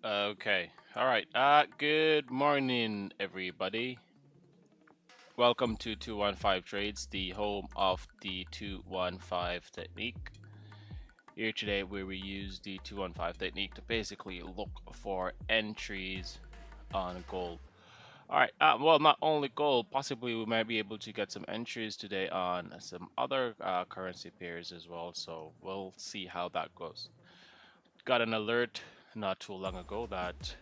Okay. All right. Good morning, everybody. Welcome to 215 Trades, the home of the 215 technique. Here today, where we use the 215 technique to basically look for entries on gold. All right. Well, not only gold, possibly we might be able to get some entries today on some other currency pairs as well. So we'll see how that goes. Got an alert not too long ago that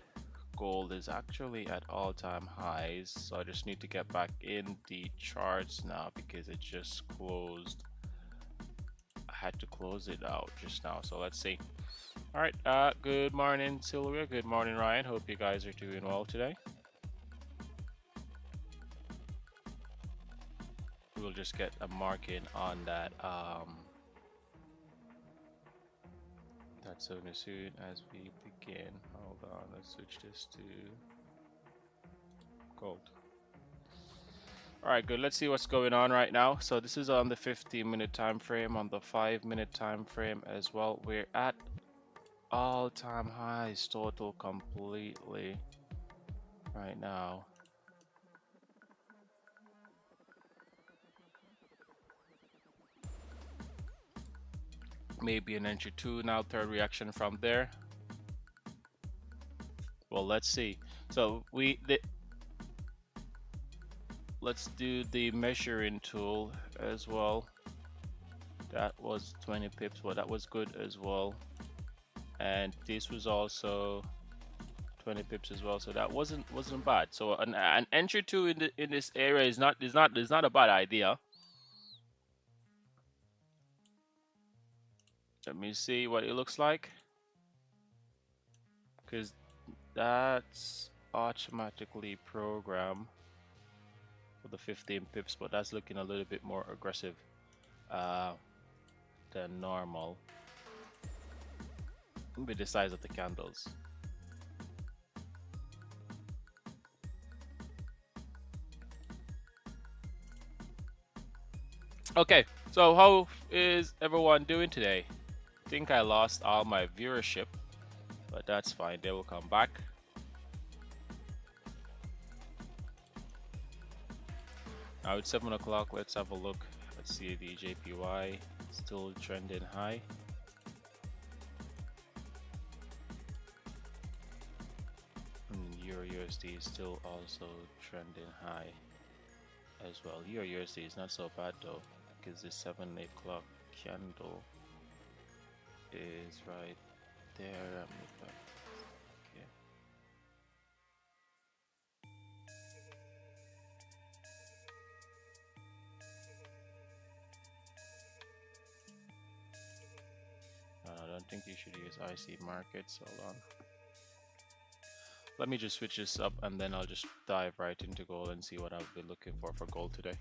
gold is actually at all-time highs, so I just need to get back in the charts now because it just closed. I had to close it out just now, so let's see. All right, good morning Sylvia, good morning Ryan, hope you guys are doing well today. We'll just get a marking on that that zone as soon as we begin. Hold on, let's switch this to gold. All right, good. Let's see what's going on right now. So this is on the 15-minute time frame, on the 5-minute time frame as well. We're at all-time highs total completely right now. Maybe an entry two now, third reaction from there. Well, let's see. So let's do the measuring tool as well. That was 20 pips. Well, that was good as well. And this was also 20 pips as well, so that wasn't bad. So an entry two in this area is not a bad idea. Let me see what it looks like, because that's automatically programmed for the 15 pips, but that's looking a little bit more aggressive than normal with the size of the candles. Okay, so how is everyone doing today? I think I lost all my viewership, but that's fine, they will come back. Now it's 7 o'clock, let's have a look. Let's see the JPY still trending high. And Euro USD is still also trending high as well. Euro USD is not so bad though, because the 7 o'clock candle is right there. Okay. I don't think you should use IC markets. Hold on. Let me just switch this up and then I'll just dive right into gold and see what I'll be looking for gold today.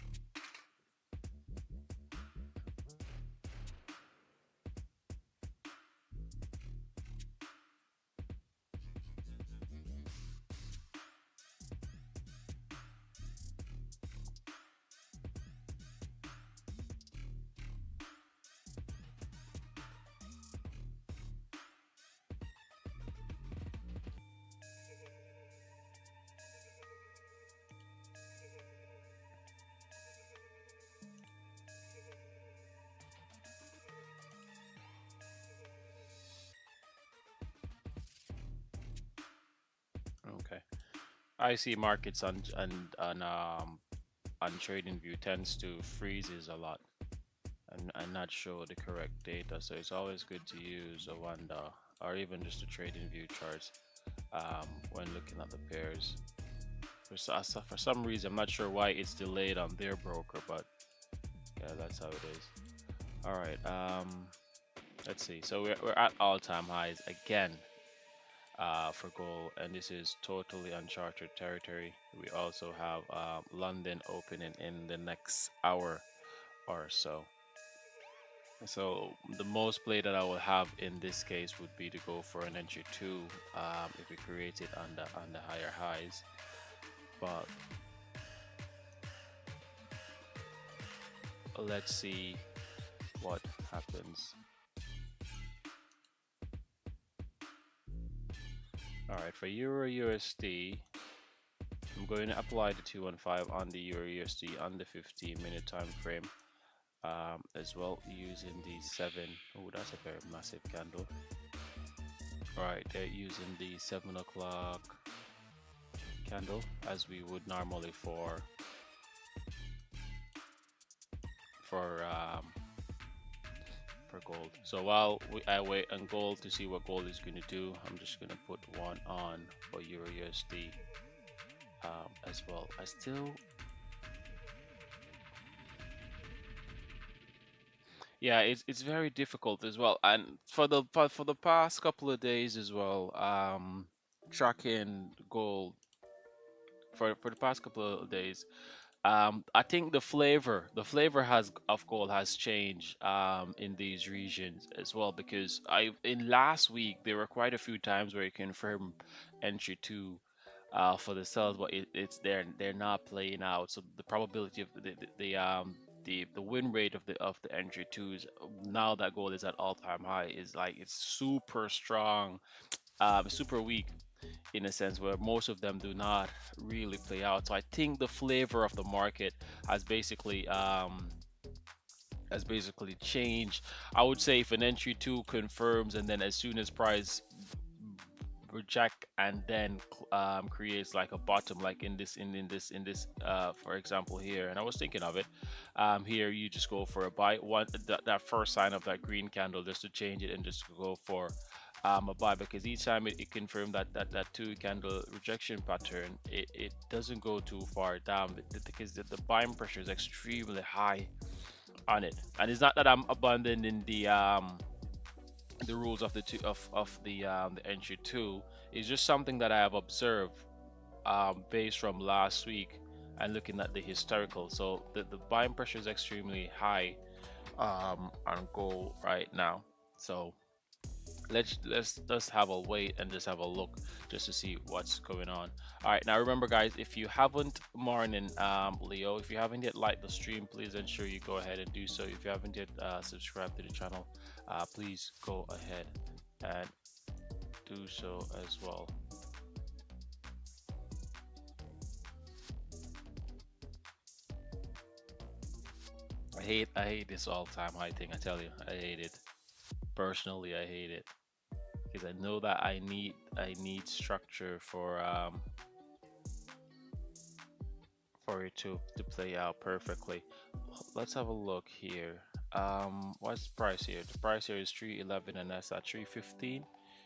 Okay. IC markets on TradingView tends to freezes a lot and not show the correct data, so it's always good to use a Wanda or even just a TradingView charts when looking at the pairs. For some reason, I'm not sure why it's delayed on their broker, but yeah, that's how it is. All right, let's see. So we're at all-time highs again for gold, and this is totally uncharted territory. We also have London opening in the next hour or so. So the most play that I will have in this case would be to go for an entry two if we create it on the higher highs. But let's see what happens. All right, for Euro USD, I'm going to apply the 215 on the Euro USD on the 15-minute time frame, as well using the 7. Oh, that's a very massive candle. All right, they're using the 7 o'clock candle as we would normally for um, for gold. So while I wait on gold to see what gold is going to do, I'm just going to put one on for Euro USD as well. I still, yeah, it's very difficult as well. And for the past couple of days as well, tracking gold for the past couple of days, I think the flavor has of gold has changed in these regions as well, because I in last week there were quite a few times where you confirm entry two for the sales, but it's they're not playing out. So the probability of the win rate of the entry twos now that gold is at all time high is like it's super strong, super weak in a sense where most of them do not really play out. So I think the flavor of the market has basically changed. I would say if an entry two confirms and then as soon as price reject and then creates like a bottom, like in this for example here, and I was thinking of it, here you just go for a buy one, that first sign of that green candle, just to change it and just go for a buy, because each time it confirmed that two candle rejection pattern, it doesn't go too far down because the buying pressure is extremely high on it. And it's not that I'm abandoning the rules of the two of the entry two. Is just something that I have observed based from last week and looking at the historical. So the buying pressure is extremely high on gold right now. So let's just have a wait and just have a look just to see what's going on. All right, now remember guys, if you haven't, morning Leo, if you haven't yet liked the stream, please ensure you go ahead and do so. If you haven't yet subscribed to the channel, please go ahead and do so as well. I hate this all-time high thing. I tell you, I hate it. Personally, I hate it because I know that I need structure for it to play out perfectly. Let's have a look here. What's the price here? The price here is 311 and that's at 315.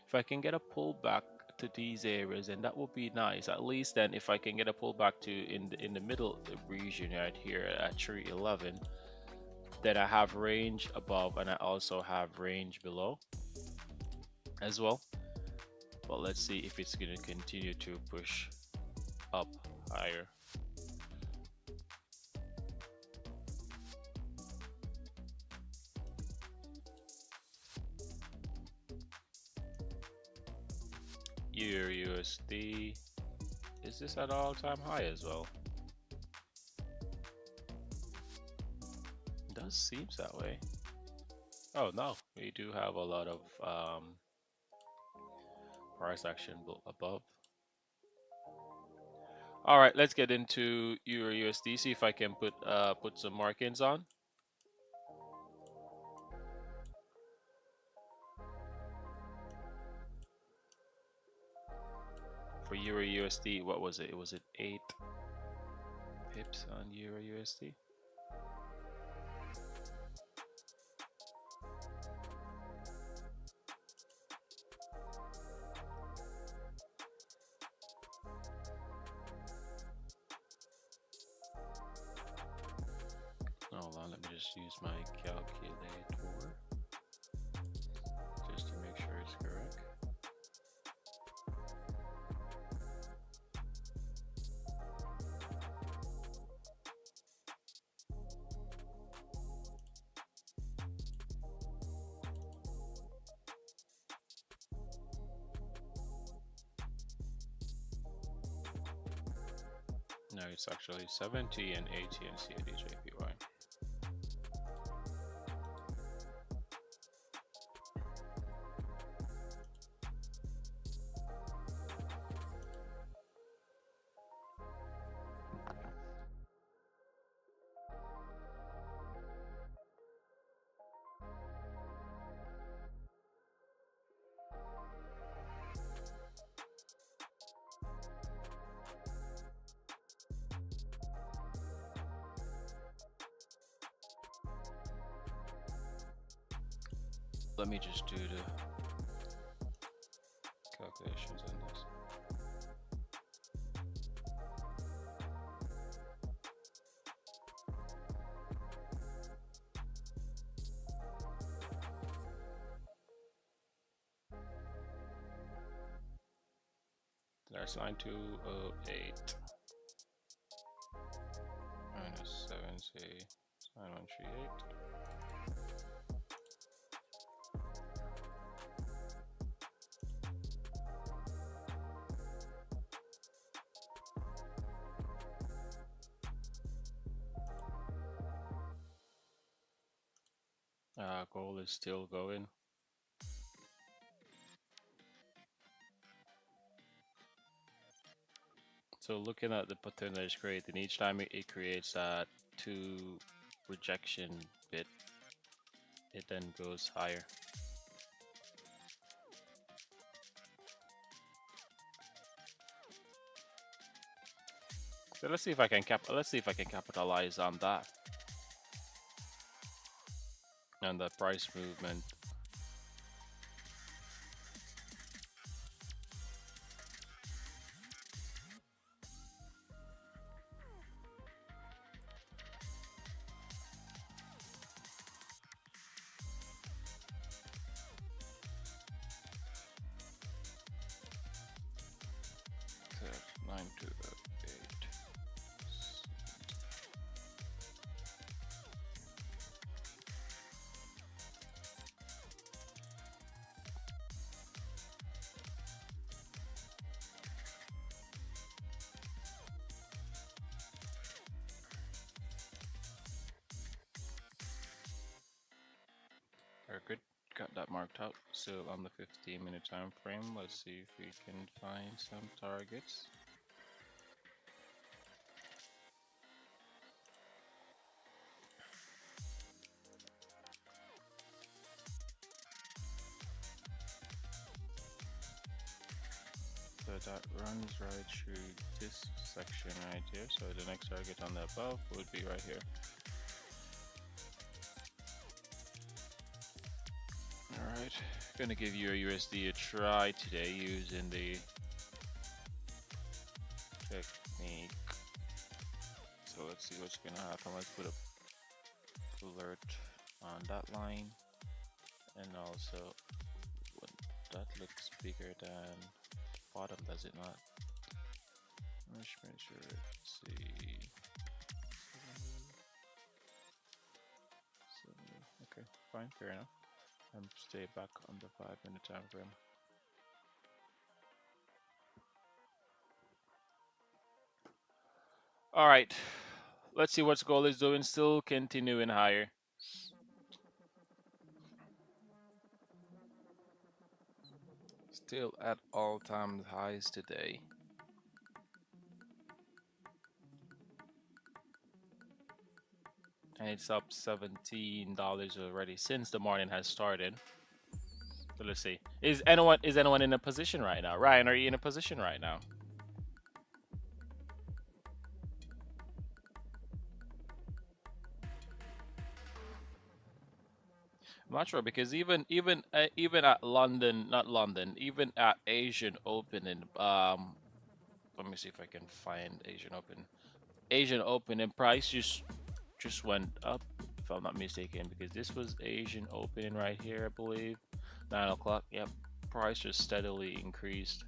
If I can get a pullback to these areas, then that would be nice. At least then if I can get a pullback to in the middle region right here at 311, then I have range above and I also have range below as well. But let's see if it's going to continue to push up higher. Euro USD, is this at all-time high as well? It does seem that way. Oh no, we do have a lot of price action above. All right, let's get into Euro USD. See if I can put some markings on. For Euro USD, what was it? Was it 8 pips on Euro USD? Hold on, let me just use my calculator just to make sure it's correct. No, it's actually 70 and 80 and CADJPY. Let me just do the calculations on this. There's 9208 minus 7C 9138. Gold is still going. So looking at the pattern that is created, each time it creates that 2 rejection bit, it then goes higher. So let's see if I can capitalize on that and the price movement. Okay, 9208. Very good. Got that marked out. Still on the 15-minute time frame. Let's see if we can find some targets. So that runs right through this section right here. So the next target on the above would be right here. Alright, gonna give you a USD a try today using the technique. So let's see what's gonna happen. Let's put a alert on that line, and also when that looks bigger than bottom, does it not? Let's make sure. Let's see. Okay, fine, fair enough. And stay back on the 5-minute time frame. All right, let's see what gold is doing. Still continuing higher. Still at all-time highs today. And it's up $17 already since the morning has started. So let's see. Is anyone in a position right now? Ryan, are you in a position right now? I'm not sure, because even at London, not London, even at Asian opening, let me see if I can find Asian open. Asian opening price just went up, if I'm not mistaken, because this was Asian opening right here, I believe. 9 o'clock. Yep, price just steadily increased.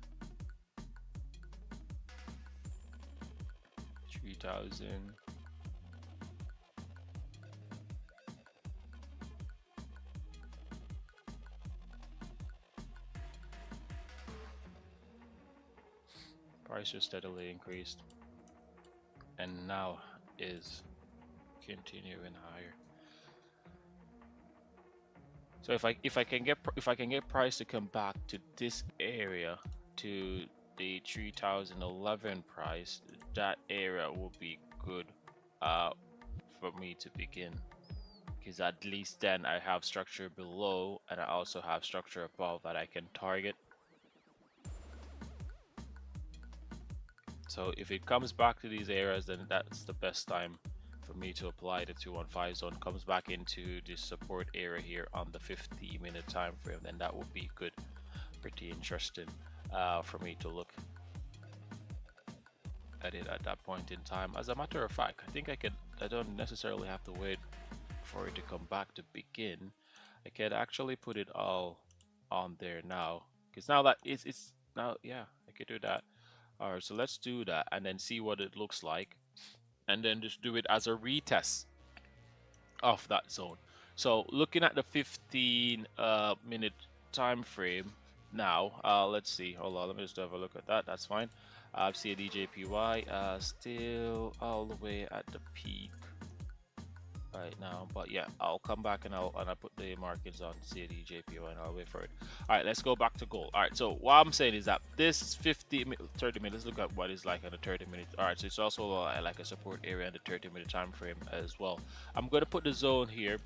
3,000. Price just steadily increased, and now is continuing higher. So if I can get price to come back to this area, to the 3011 price, that area will be good for me to begin, because at least then I have structure below and I also have structure above that I can target. So if it comes back to these areas, then that's the best time for me to apply the 215 zone, comes back into this support area here on the 50-minute time frame, then that would be good, pretty interesting for me to look at it at that point in time. As a matter of fact, I don't necessarily have to wait for it to come back to begin. I can actually put it all on there now, because now that it's now, yeah, I could do that. All right, so let's do that and then see what it looks like, and then just do it as a retest of that zone. So looking at the 15 minute time frame now, let's see, hold on, let me just have a look at that. That's fine. See a DJPY still all the way at the peak right now, but yeah, I'll come back and I'll put the markings on CAD JPY and I'll wait for it. All right, let's go back to gold. All right, so what I'm saying is that this 30 minutes, let's look at what it's like on the 30 minutes. All right, so it's also like a support area on the 30-minute time frame as well. I'm going to put the zone here,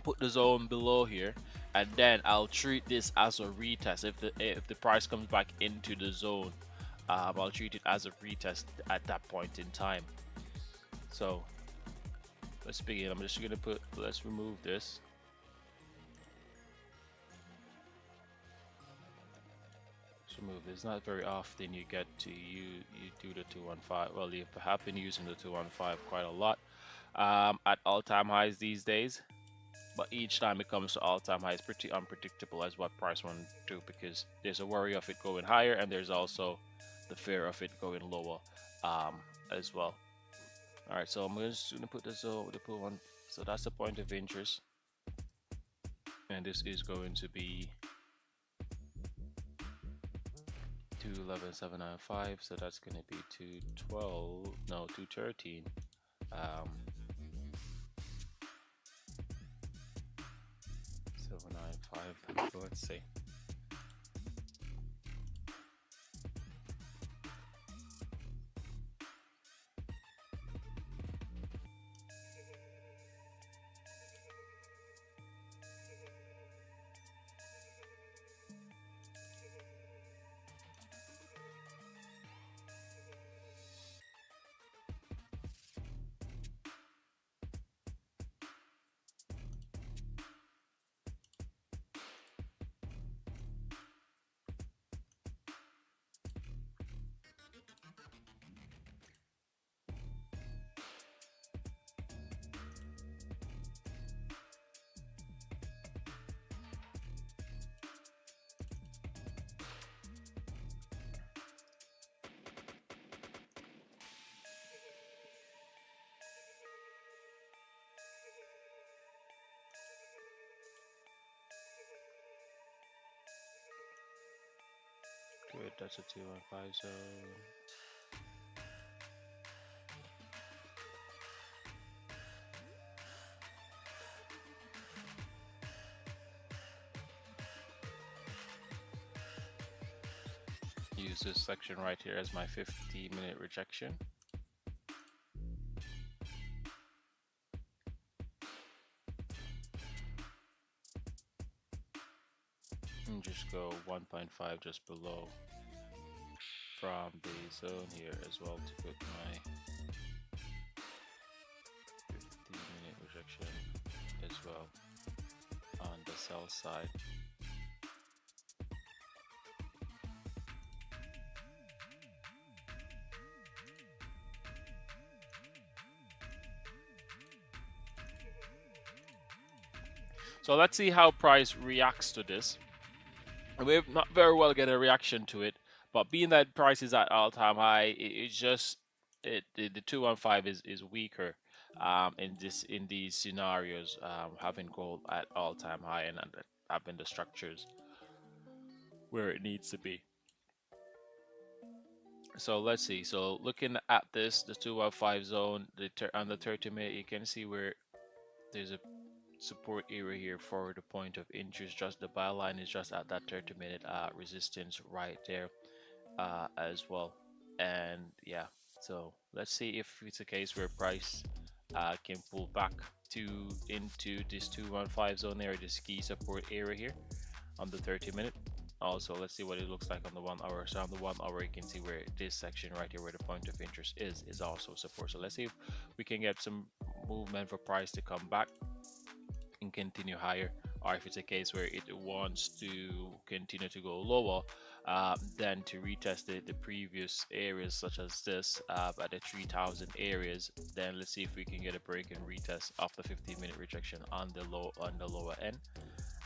put the zone below here, and then I'll treat this as a retest. If the price comes back into the zone, I'll treat it as a retest at that point in time. So let's begin. I'm just gonna let's remove this. Let's remove this. Not very often you get to you do the 215. Well, you have been using the 215 quite a lot at all-time highs these days, but each time it comes to all-time highs, pretty unpredictable as what price want to do, because there's a worry of it going higher and there's also the fear of it going lower as well. All right, so I'm just gonna put this over the pool one. So that's the point of interest, and this is going to be 211,795. So that's gonna be 212, no, 213. 795. So let's see. Good, that's a 215 zone. Use this section right here as my 50-minute rejection. And just go 1.5 just below from the zone here as well to put my 50-minute rejection as well on the sell side. So let's see how price reacts to this. We've not very well get a reaction to it, but being that price is at all-time high, it's just the 215 is weaker in these scenarios, having gold at all-time high and having the structures where it needs to be. So let's see. So looking at this, the 215 zone, on the 30-minute, you can see where there's a support area here for the point of interest. Just the buy line is just at that 30-minute resistance right there as well. And yeah, so let's see if it's a case where price can pull back into this 215 zone area, this key support area here on the 30-minute. Also, let's see what it looks like on the 1 hour. So on the 1 hour, you can see where this section right here, where the point of interest is also support. So let's see if we can get some movement for price to come back and continue higher, or if it's a case where it wants to continue to go lower, then to retest the previous areas such as this at the 3000 areas. Then let's see if we can get a break and retest off the 15-minute rejection on the lower end,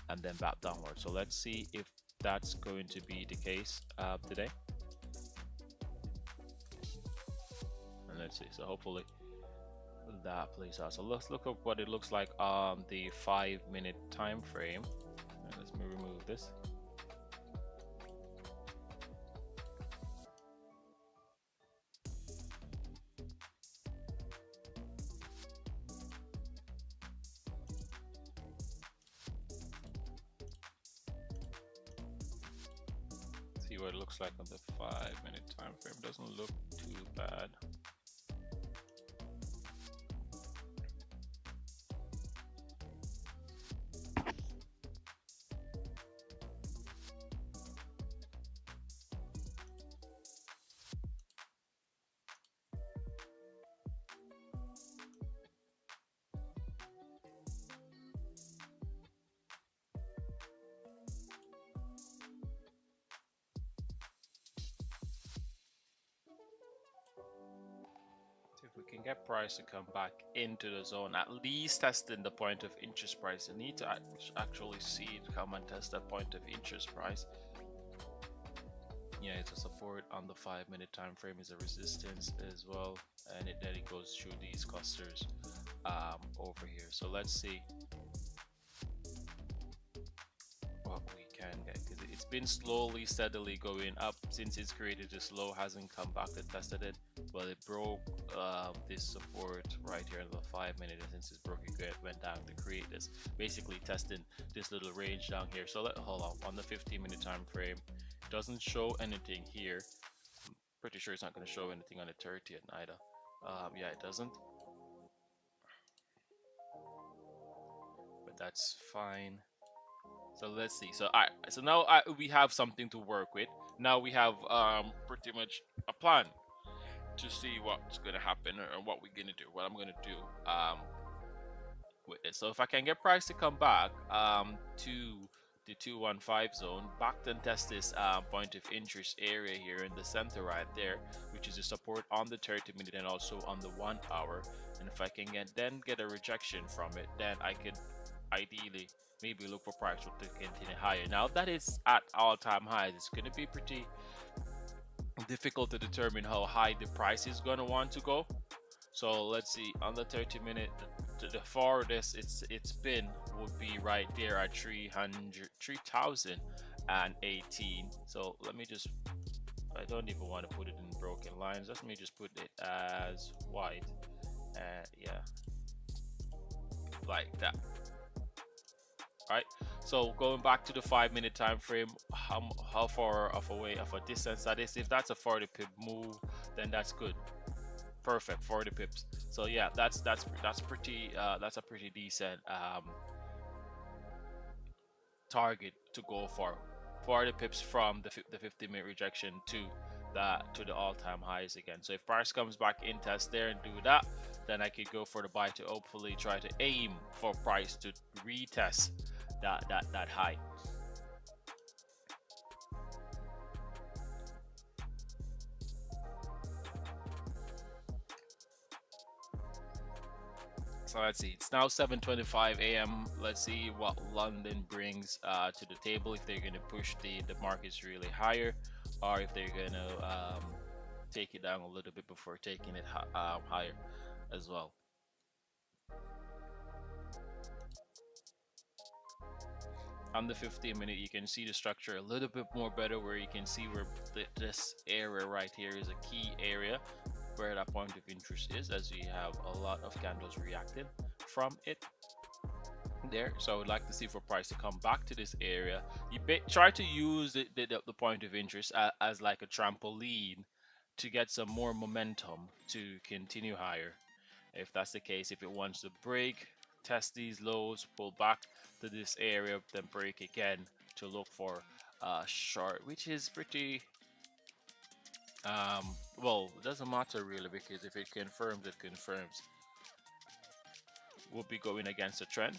and then back downward. So let's see if that's going to be the case today. And let's see. So hopefully that plays out. So let's look at what it looks like on the 5-minute time frame. And let's remove this. See what it looks like on the 5-minute time frame. Doesn't look too bad. If we can get price to come back into the zone, at least testing the point of interest price. I need to actually see it come and test that point of interest price. Yeah, it's a support on the 5-minute time frame, is a resistance as well, and then it goes through these clusters over here. So let's see what we can get, because it's been slowly steadily going up since it's created this low, hasn't come back and tested it. Well, it broke this support right here in the 5-minute, and since it's broke, it went down to create this, basically testing this little range down here. So hold on the 15-minute time frame, doesn't show anything here. I'm pretty sure it's not going to show anything on the 30th either. Yeah, it doesn't, but that's fine. So let's see. So so now we have something to work with. Now we have pretty much a plan to see what's going to happen or what we're going to do, what I'm going to do with it. So if I can get price to come back to the 215 zone, back and test this point of interest area here in the center right there, which is a support on the 30-minute and also on the 1 hour. And if I can get a rejection from it, then I could ideally maybe look for price to continue higher. Now that it's at all-time highs, it's going to be pretty difficult to determine how high the price is going to want to go. So let's see, on the 30-minute, the farthest it's been would be right there at 3018. So let me just, I don't even want to put it in broken lines. Let me just put it as white. Yeah, like that. Right, so going back to the 5-minute time frame, how far of a distance that is. If that's a 40 pip move, then that's good, perfect, 40 pips. So yeah, that's pretty that's a pretty decent target to go for, 40 pips from the 50-minute rejection to the all-time highs again. So if price comes back in, test there and do that, then I could go for the buy to hopefully try to aim for price to retest that high. So let's see, it's now 7:25 a.m. Let's see what London brings to the table, if they're going to push the markets really higher, or if they're going to take it down a little bit before taking it higher as well. On the 15-minute, you can see the structure a little bit more better, where you can see where this area right here is a key area where that point of interest is, as we have a lot of candles reacting from it there. So I would like to see for price to come back to this area. You try to use the point of interest as like a trampoline to get some more momentum to continue higher. If that's the case, if it wants to break, test these lows, pull back to this area, then break again to look for short, which is pretty well, it doesn't matter really, because if it confirms, it confirms. We'll be going against the trend,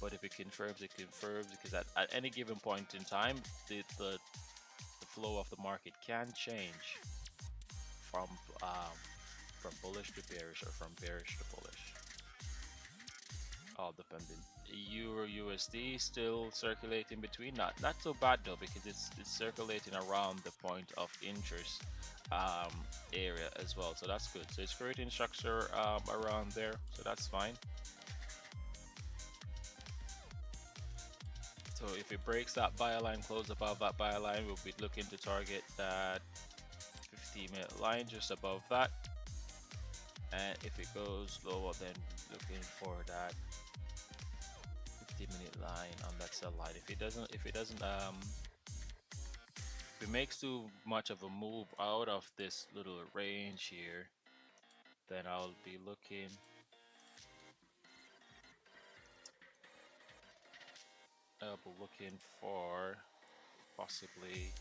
but if it confirms, it confirms, because at any given point in time, the flow of the market can change from um, from bullish to bearish, or from bearish to bullish, all depending. Euro USD still circulating between, not so bad though, because it's circulating around the point of interest area as well, so that's good. So it's creating structure around there, so that's fine. So if it breaks that buy line, close above that buy line, we'll be looking to target that 15-minute line just above that, and if it goes lower, then looking for that 50-minute line on that sell line. If it doesn't if it makes too much of a move out of this little range here, then I'll be looking for possibly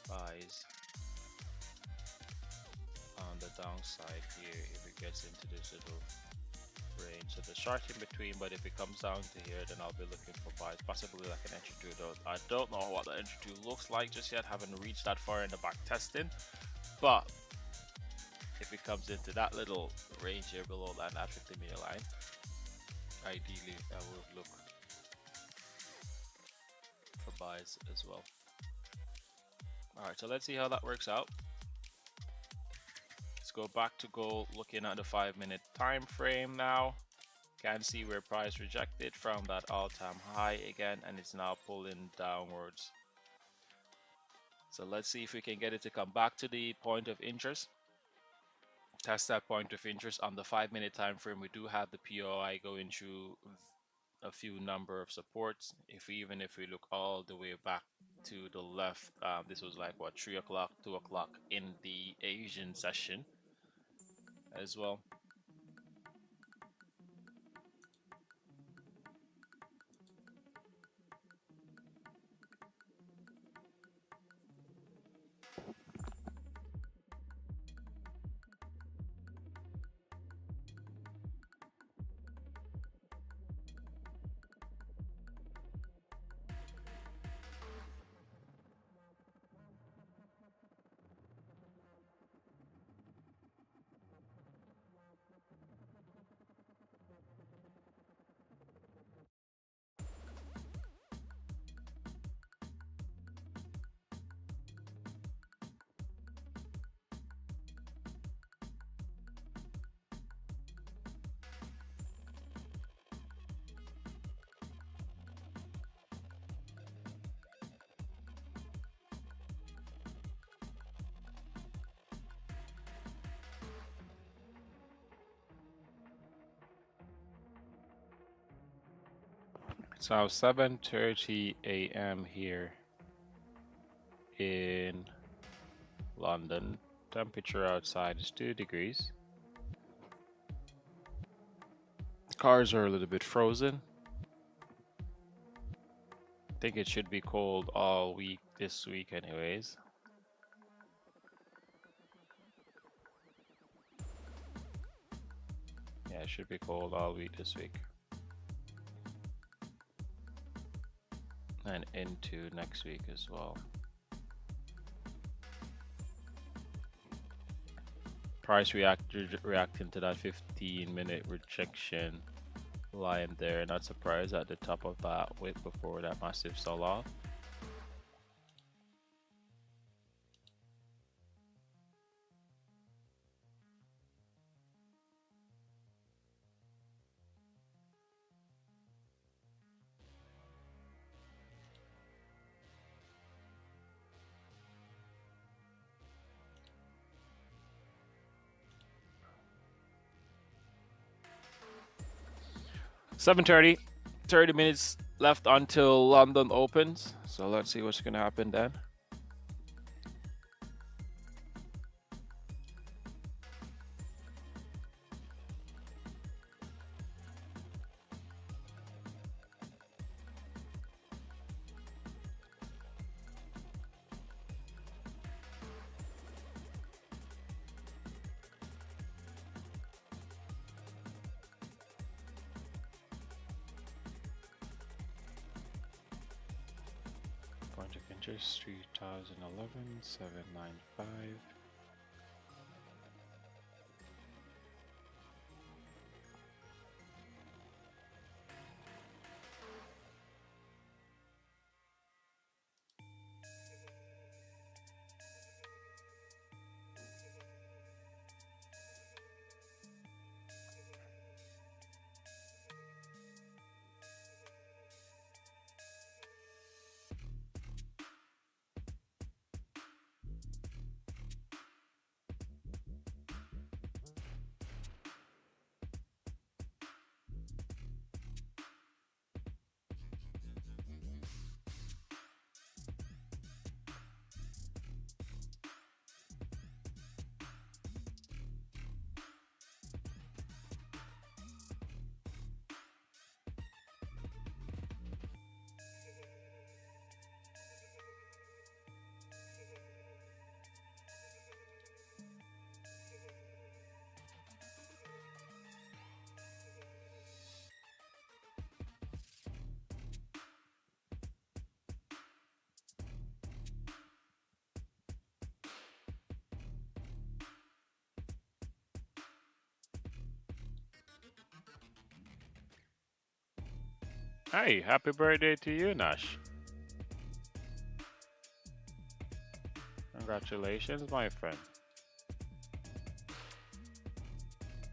buys on the downside here if it gets into this little range. So the short in between, but if it comes down to here, then I'll be looking for buys, possibly like an entry 2, though I don't know what the entry 2 looks like just yet, haven't reached that far in the back testing. But if it comes into that little range here below that 50-minute line, ideally I would look for buys as well. Alright, so let's see how that works out. Let's go back to gold, looking at the 5-minute time frame now. Can see where price rejected from that all-time high again, and it's now pulling downwards. So let's see if we can get it to come back to the point of interest. Test that point of interest on the 5-minute time frame. We do have the POI going through a few number of supports. Even if we look all the way back to the left, this was like what, 3 o'clock, 2 o'clock in the Asian session as well. It's now 7:30 a.m. here in London. Temperature outside is 2 degrees. The cars are a little bit frozen. I think it should be cold all week this week anyways. Yeah, it should be cold all week this week. And into next week as well. Price reacting to that 15-minute rejection line there. Not surprised at the top of that wick before that massive sell-off. (7:30), 30 minutes left until London opens. So let's see what's going to happen then. Just 3011 795. Hey, happy birthday to you, Nash. Congratulations, my friend.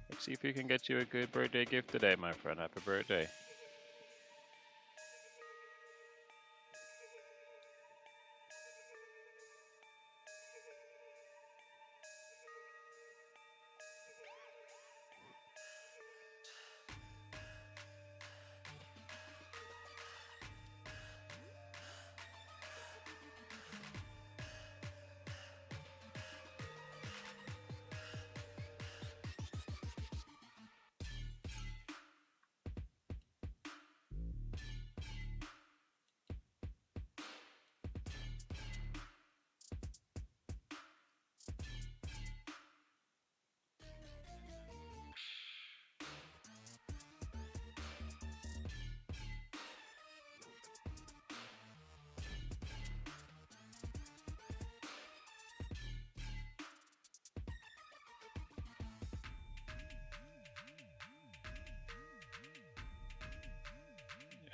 Let's see if we can get you a good birthday gift today, my friend. Happy birthday.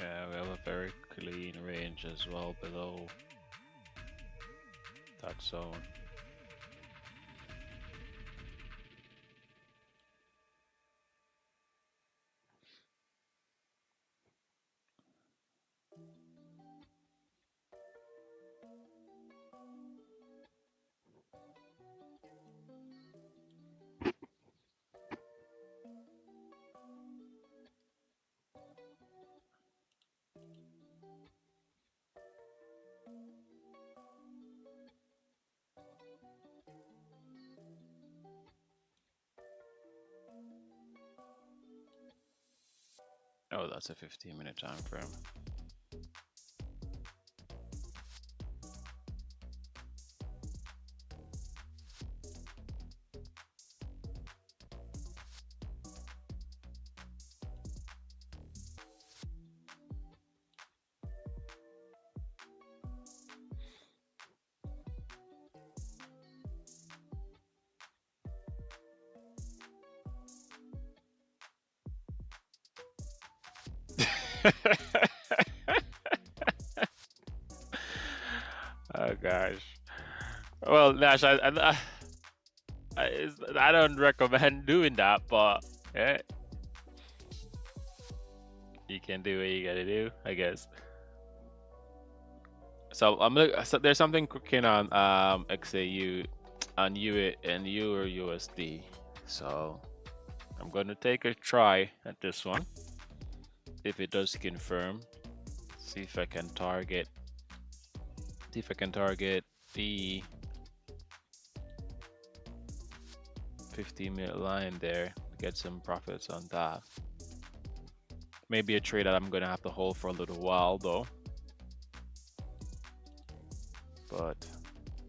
Yeah, we have a very clean range as well below that zone. Oh, that's a 15-minute time frame. Oh gosh. Well, Nash, I don't recommend doing that, but yeah, you can do what you gotta do, I guess. So So there's something cooking on XAU, on USD. So I'm gonna take a try at this one. If it does confirm, see if I can target. See if I can target the 15-minute line there. Get some profits on that. Maybe a trade that I'm gonna have to hold for a little while though. But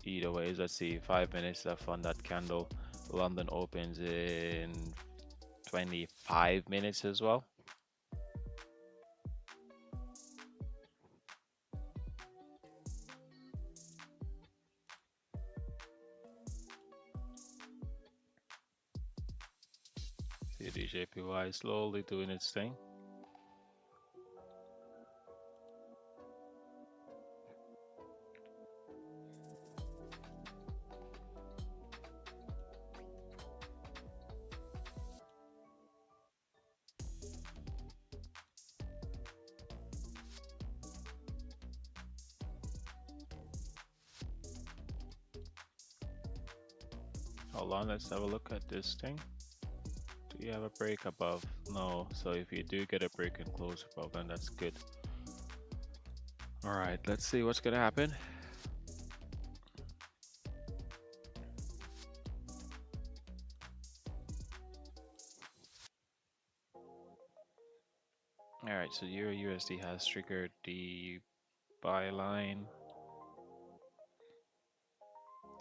either ways, let's see, 5 minutes left on that candle. London opens in 25 minutes as well. CDJPY slowly doing its thing. Hold on, let's have a look at this thing. Do you have a break above? No, so if you do get a break and close above, then that's good. All right, let's see what's gonna happen. All right, so Euro USD has triggered the buy line.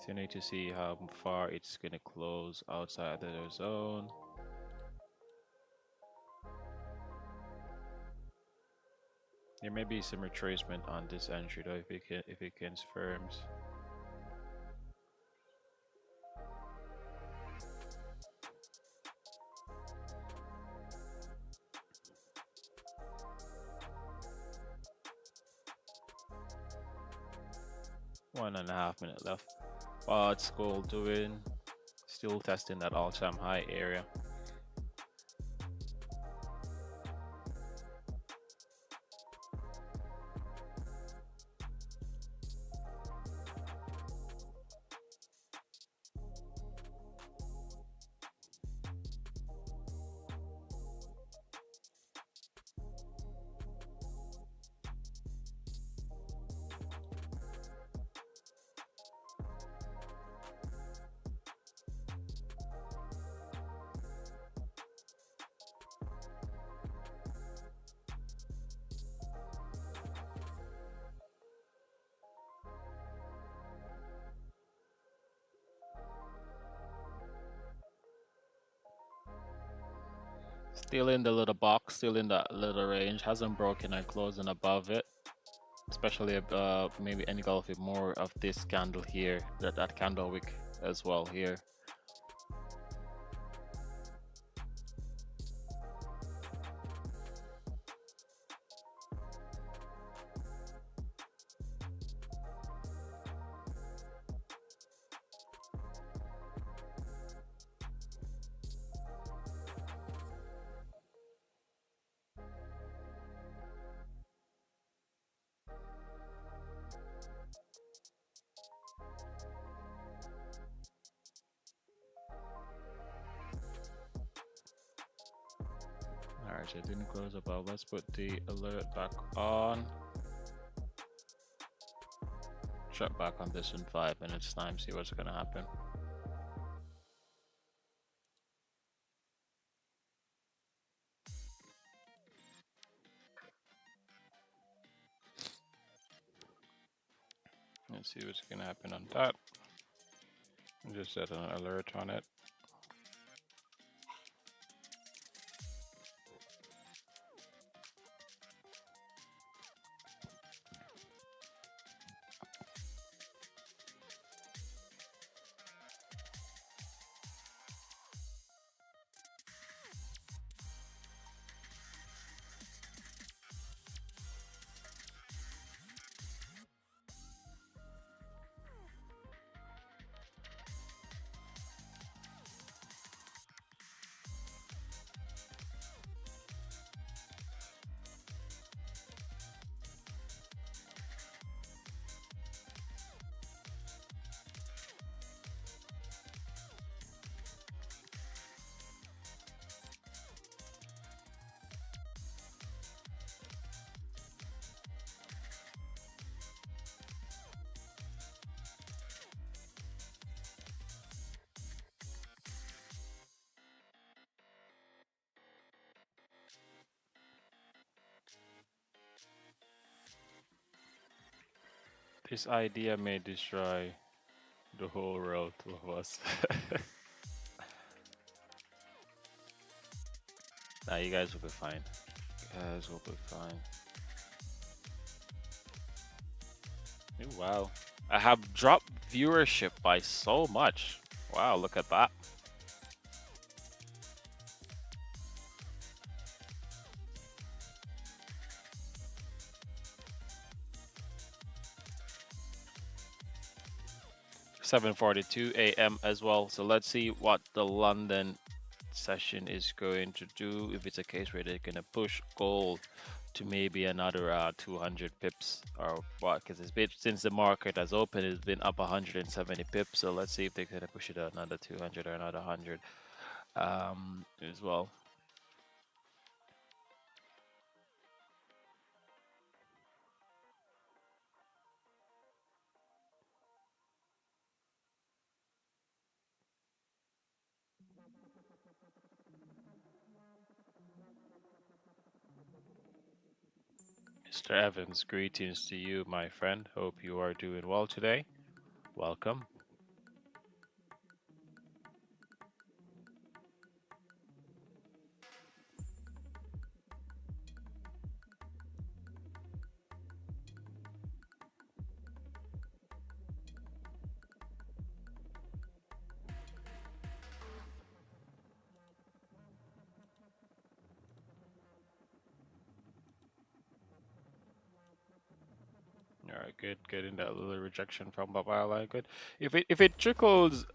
So you need to see how far it's gonna close outside the zone. There may be some retracement on this entry though if it confirms. One and a half minute left. What's gold doing? Still testing that all-time high area. Still in the little box, still in that little range, hasn't broken and closing above it. Especially maybe engulfing more of this candle here, that candle wick as well here. Alright, so it didn't close above. Let's put the alert back on. Shut back on this in 5 minutes time, see what's gonna happen. Let's see what's gonna happen on that. Just set an alert on it. This idea may destroy the whole world of us. Nah, you guys will be fine. You guys will be fine. Ooh, wow. I have dropped viewership by so much. Wow, look at that. 7:42 a.m. as well. So let's see what the London session is going to do. If it's a case where they're gonna push gold to maybe another 200 pips or what? Because it's been since the market has opened, it's been up 170 pips. So let's see if they're gonna push it another 200 or another 100 as well. Mr. Evans, greetings to you, my friend. Hope you are doing well today. Welcome. All right, good. Getting that little rejection from Bob Line. Good. If it trickles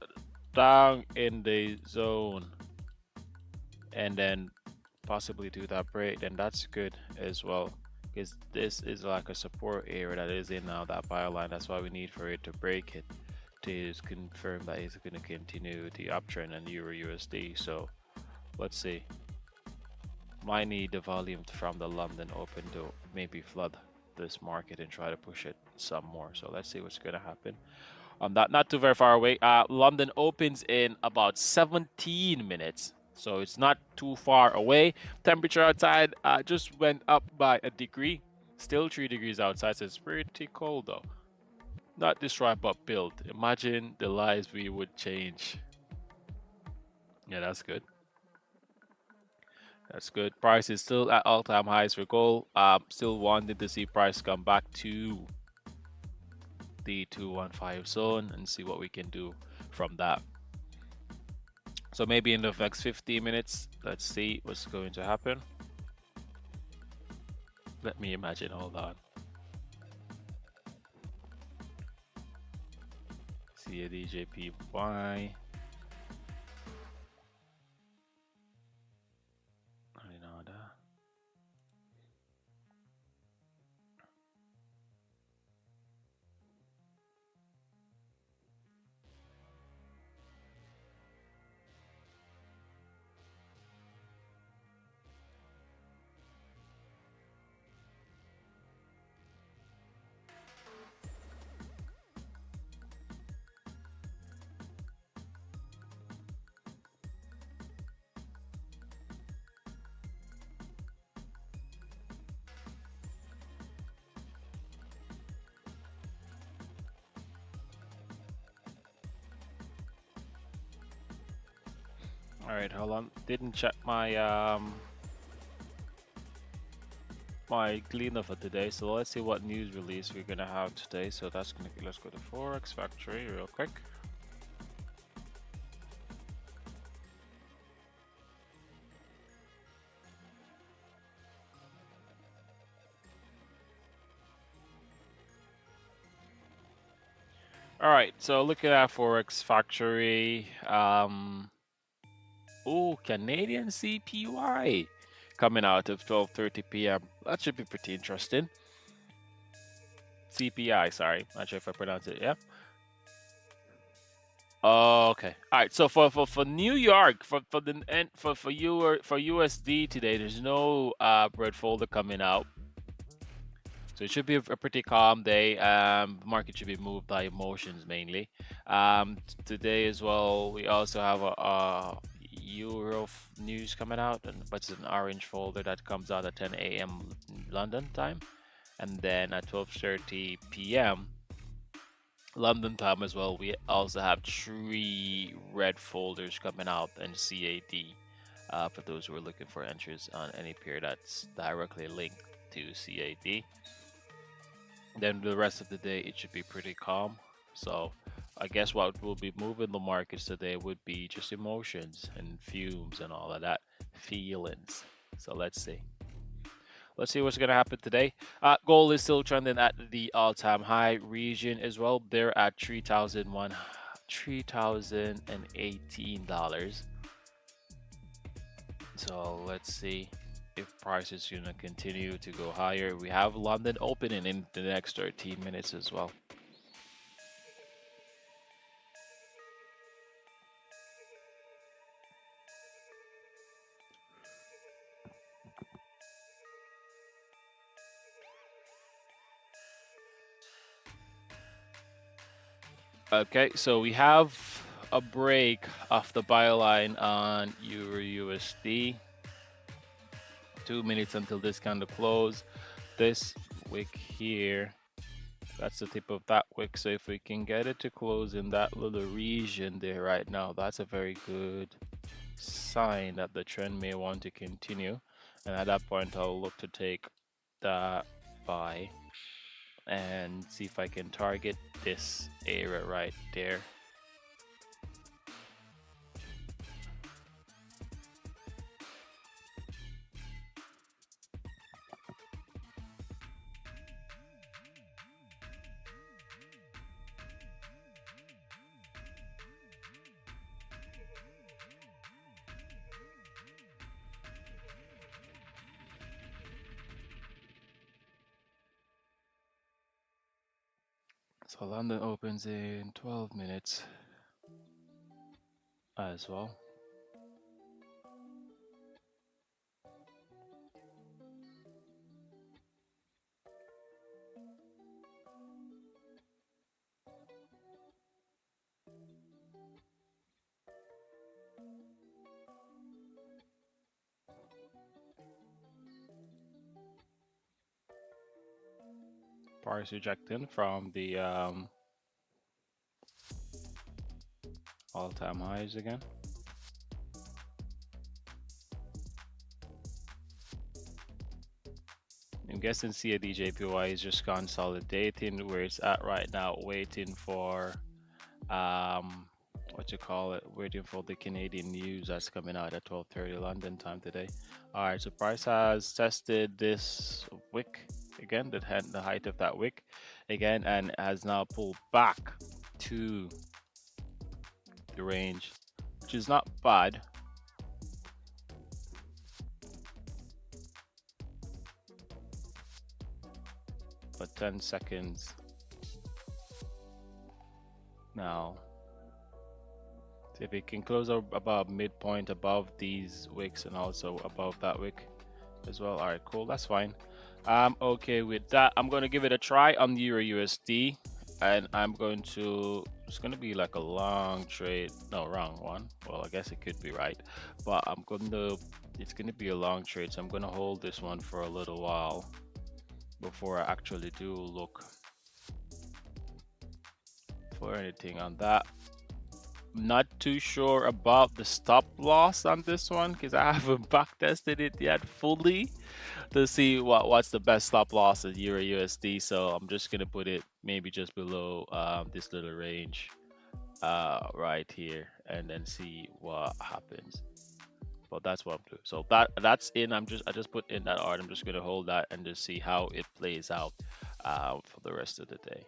down in the zone and then possibly do that break, then that's good as well. Because this is like a support area that is in now that buy line. That's why we need for it to break it to confirm that it's going to continue the uptrend in Euro USD. So let's see. Might need the volume from the London open to maybe flood this market and try to push it some more. So let's see what's going to happen. Not too very far away. London opens in about 17 minutes, so it's not too far away. Temperature outside just went up by a degree. Still 3 degrees outside, so it's pretty cold though. Not this wrap up build. Imagine the lives we would change. Yeah, that's good. That's good. Price is still at all-time highs for gold. Still wanting to see price come back to the 215 zone and see what we can do from that. So maybe in the next 15 minutes, let's see what's going to happen. Let me imagine. Hold on. See a DJPY. All right, hold on. Didn't check my my cleanup for today. So let's see what news release we're gonna have today. So that's gonna be, let's go to Forex Factory real quick. All right, so looking at Forex Factory, Canadian CPY coming out of 12:30 p.m. That should be pretty interesting. CPI, sorry, not sure if I pronounced it. Yeah. Okay. All right. So for New York for the and for USD today, there's no red folder coming out. So it should be a pretty calm day. The market should be moved by emotions mainly. Today as well, we also have a Euro news coming out, but it's an orange folder that comes out at 10 a.m. London time, and then at 12:30 p.m. London time as well. We also have 3 red folders coming out in CAD for those who are looking for entries on any pair that's directly linked to CAD. Then the rest of the day, it should be pretty calm. So I guess what will be moving the markets today would be just emotions and fumes and all of that, feelings. So let's see. Let's see what's going to happen today. Gold is still trending at the all-time high region as well. They're at 3,001 $3,018. So let's see if price is gonna continue to go higher. We have London opening in the next 13 minutes as well. Okay, so we have a break off the buy line on Euro USD. 2 minutes until this kind of close. This wick here, that's the tip of that wick. So if we can get it to close in that little region there right now, that's a very good sign that the trend may want to continue. And at that point, I'll look to take that buy and see if I can target this area right there. So London opens in 12 minutes as well. Price rejecting from the all-time highs again. I'm guessing CAD is just consolidating where it's at right now, waiting for what you call it, waiting for the Canadian news that's coming out at 12:30 London time today. All right, so price has tested this wick again, the height of that wick again, and has now pulled back to the range, which is not bad. But 10 seconds now. So if it can close up about midpoint above these wicks and also above that wick as well. All right, cool, that's fine. I'm okay with that. I'm going to give it a try on the Euro USD, and I'm going to, it's going to be like a long trade. No, wrong one. Well, I guess it could be right, but it's going to be a long trade. So I'm going to hold this one for a little while before I actually do look for anything on that. Not too sure about the stop loss on this one because I haven't back tested it yet fully to see what's the best stop loss at Euro USD. So I'm just gonna put it maybe just below this little range right here, and then see what happens. But that's what I'm doing. So that's in. I just put in that art. I'm just gonna hold that and just see how it plays out for the rest of the day.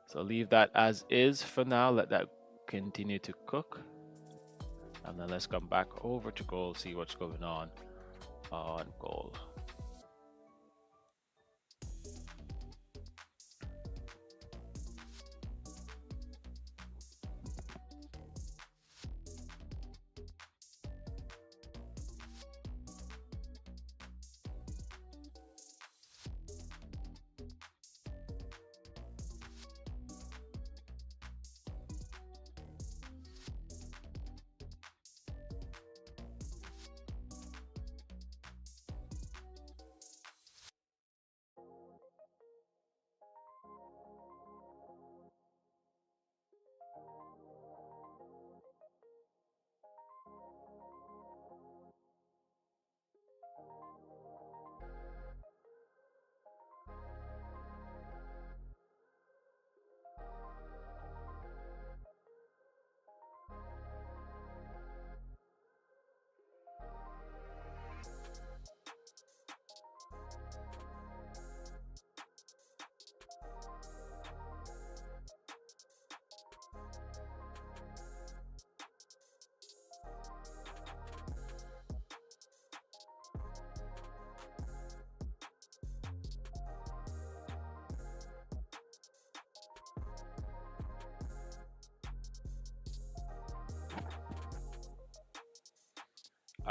So leave that as is for now. Let that continue to cook. And then let's come back over to gold, see what's going on gold.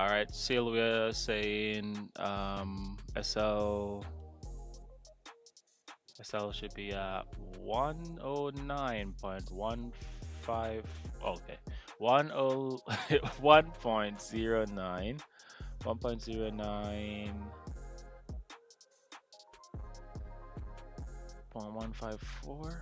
All right, Sylvia saying SL should be at 109.15. Okay, 10 1.09 1.54.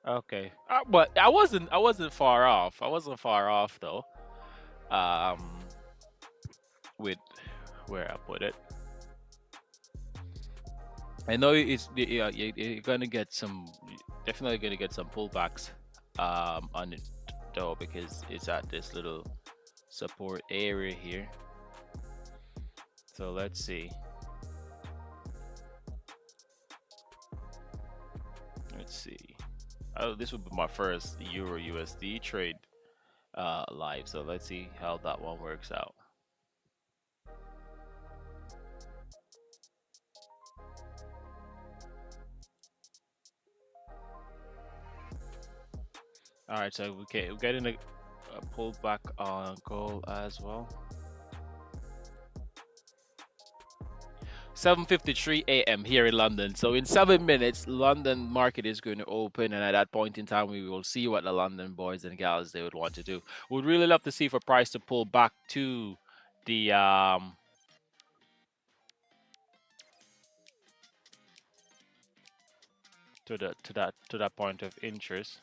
Okay, but I wasn't far off. I wasn't far off though. Um, with where I put it. I know yeah, you're gonna get some, definitely gonna get some pullbacks on it though, because it's at this little support area here. So let's see. Let's see. Oh, this will be my first Euro USD trade live. So let's see how that one works out. All right, so we're getting a pullback on gold as well. 7:53 a.m. here in London. So in 7 minutes, London market is going to open, and at that point in time, we will see what the London boys and gals they would want to do. Would really love to see for price to pull back to the to that point of interest.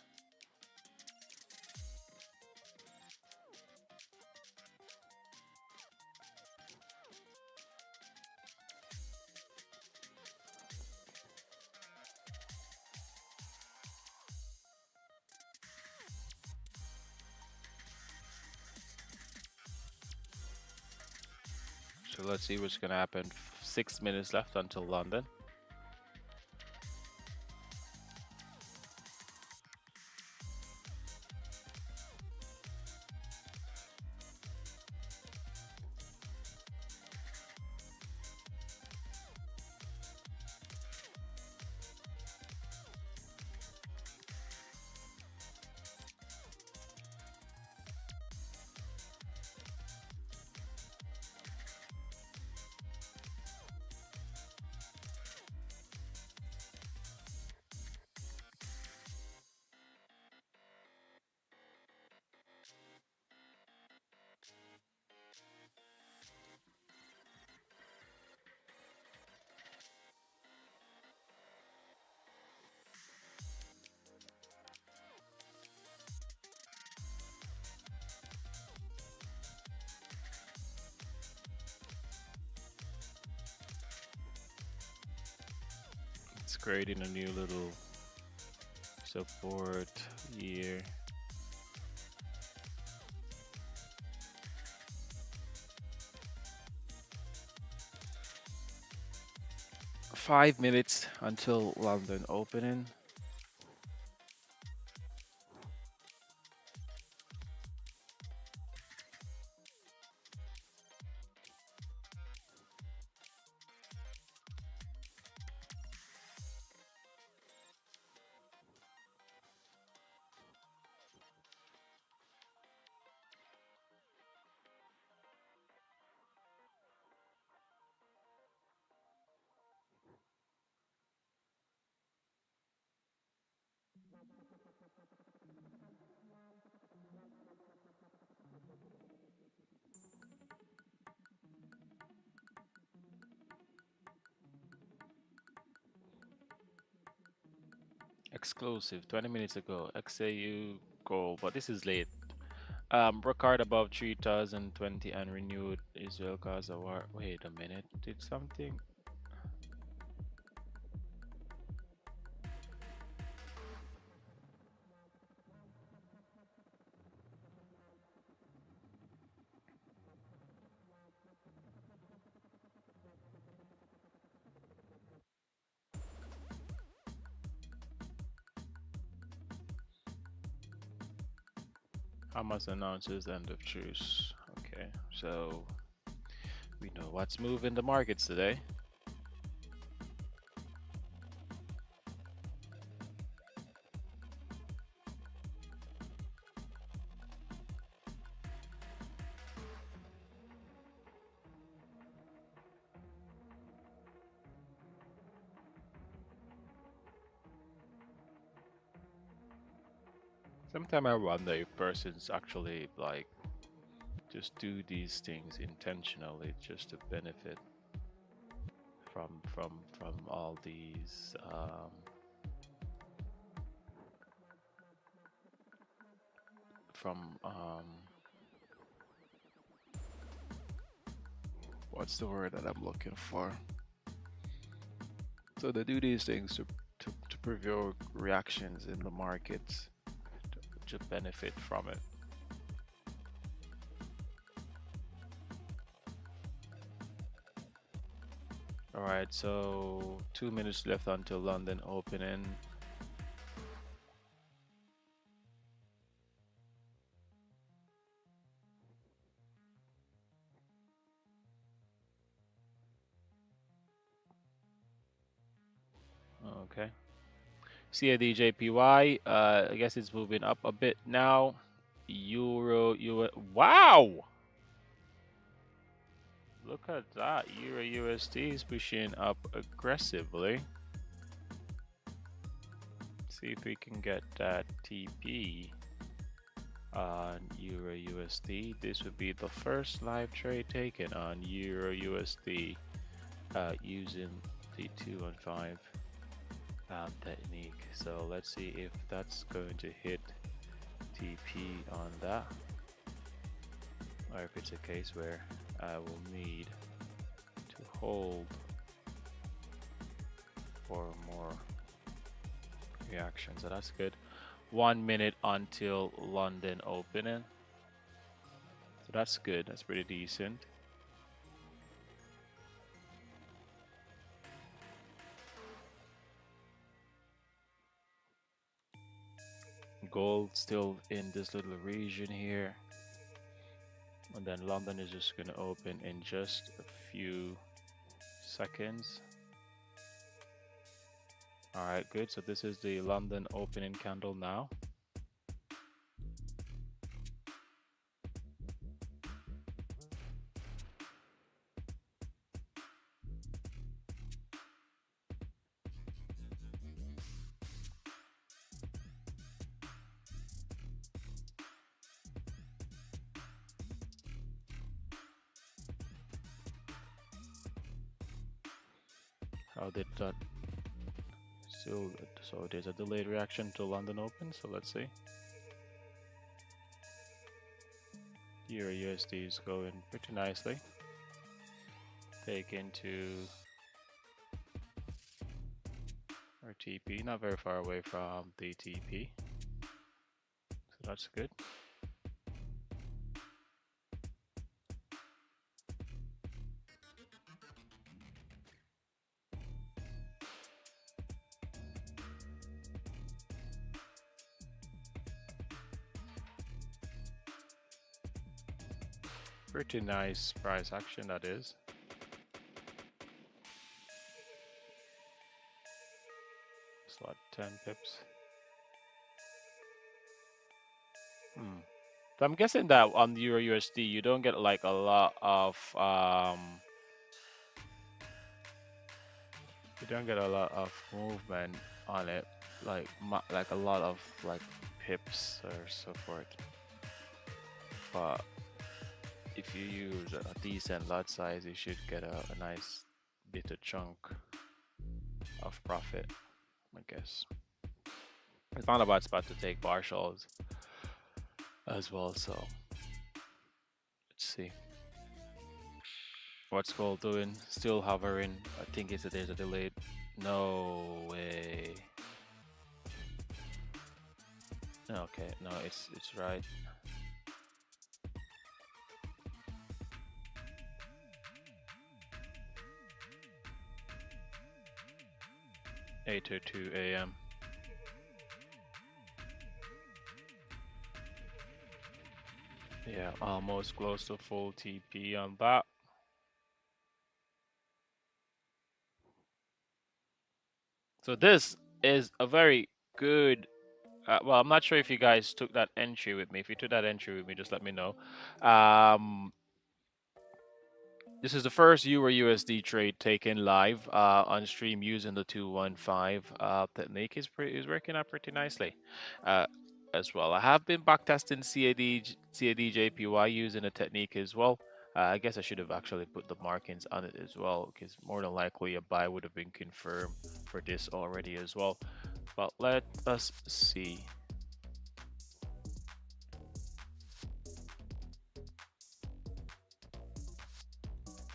So let's see what's gonna happen. 6 minutes left until London. It's creating a new little support here. Five minutes until London opening. Exclusive 20 minutes ago. XAU goal, but this is late. Record above 3020 and renewed Israel Gaza war. Wait a minute, did something? Hamas announces end of truce. Okay, so we know what's moving the markets today. Sometimes I wonder if persons actually like just do these things intentionally just to benefit from all these from what's the word that I'm looking for? So they do these things to provoke reactions in the markets to benefit from it. All right, so 2 minutes left until London opening. Okay. CAD I guess it's moving up a bit now. Wow! Look at that. Euro USD is pushing up aggressively. See if we can get that TP on Euro USD. This would be the first live trade taken on Euro USD using the 215 technique. So let's see if that's going to hit TP on that, or if it's a case where I will need to hold for more reaction. So that's good. 1 minute until London opening. So that's good. That's pretty decent. Gold still in this little region here. And then London is just going to open in just a few seconds. All right, good. So this is the London opening candle now. How did that still? So there's a delayed reaction to London open. So let's see. Euro USD is going pretty nicely. Take into our TP, not very far away from the TP. So that's good. Pretty nice price action that is. It's what, 10 pips? So I'm guessing that on the Euro USD you don't get like a lot of movement on it, like a lot of like pips or so forth. But if you use a decent lot size, you should get a nice bit of chunk of profit, I guess. It's not a bad spot to take partials as well, so let's see. What's gold doing? Still hovering. I think there's a delayed. No way. Okay, no, it's right. (8:02 a.m.) Yeah, almost close to full TP on that. So this is a very good. Well, I'm not sure if you guys took that entry with me. If you took that entry with me, just let me know. This is the first Euro USD trade taken live on stream using the 215 technique. Is working out pretty nicely. as well. I have been backtesting CAD JPY using a technique as well. I guess I should have actually put the markings on it as well, because more than likely a buy would have been confirmed for this already as well. But let us see.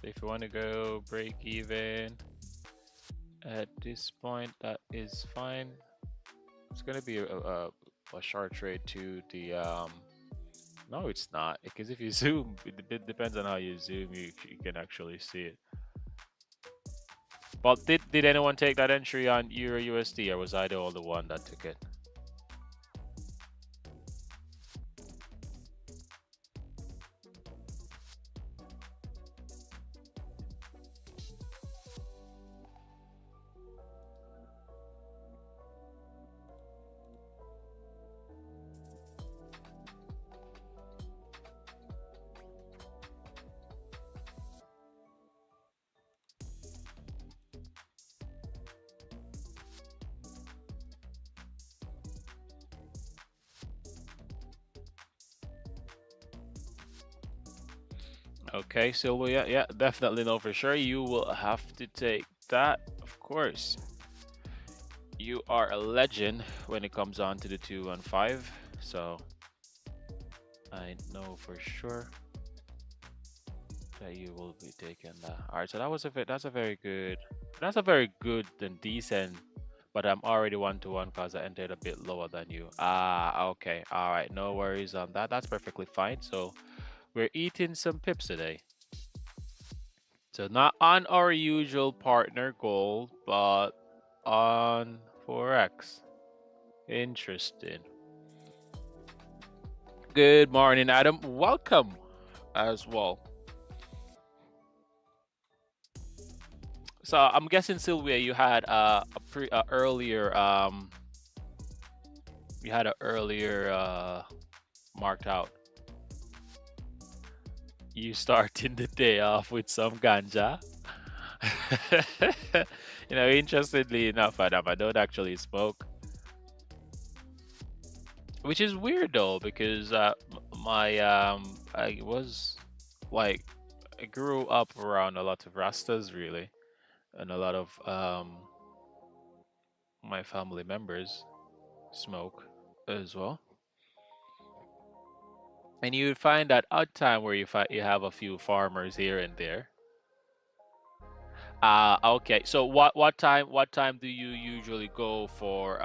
If you want to go break even at this point, that is fine. It's going to be a short trade to the no, it's not, because if you zoom, it depends on how you zoom, you can actually see it. But did anyone take that entry on Euro USD, or was I the only one that took it? Okay, Sylvia, yeah, definitely know for sure. You will have to take that, of course. You are a legend when it comes on to the 215, so I know for sure that you will be taking that. All right, so that was that's a very good and decent, but I'm already 1-to-1 because I entered a bit lower than you. Ah, okay, all right, no worries on that. That's perfectly fine. So we're eating some pips today. So not on our usual partner gold, but on forex. Interesting. Good morning, Adam. Welcome as well. So I'm guessing, Sylvia, you had earlier you had an earlier marked out. You starting the day off with some ganja. You know, interestingly enough, Adam, I don't actually smoke, which is weird though, because I was like, I grew up around a lot of Rastas really, and a lot of my family members smoke as well. And you would find that odd time where you have a few farmers here and there. Okay. So what time do you usually go for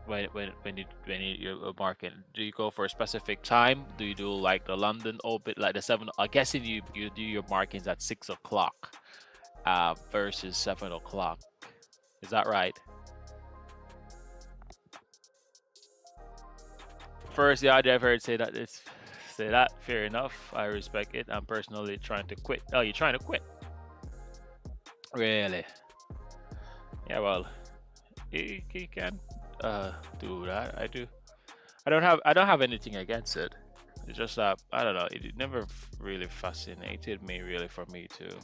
when you're marketing? Do you go for a specific time? Do you do like the London open, like the 7? I guess if you do your markings at 6 o'clock versus 7 o'clock. Is that right? First, yeah, I've heard say that. Fair enough. I respect it. I'm personally trying to quit. Oh, you're trying to quit? Really? Yeah. Well, you can do that. I do. I don't have anything against it. It's just that I don't know. It never really fascinated me really for me to,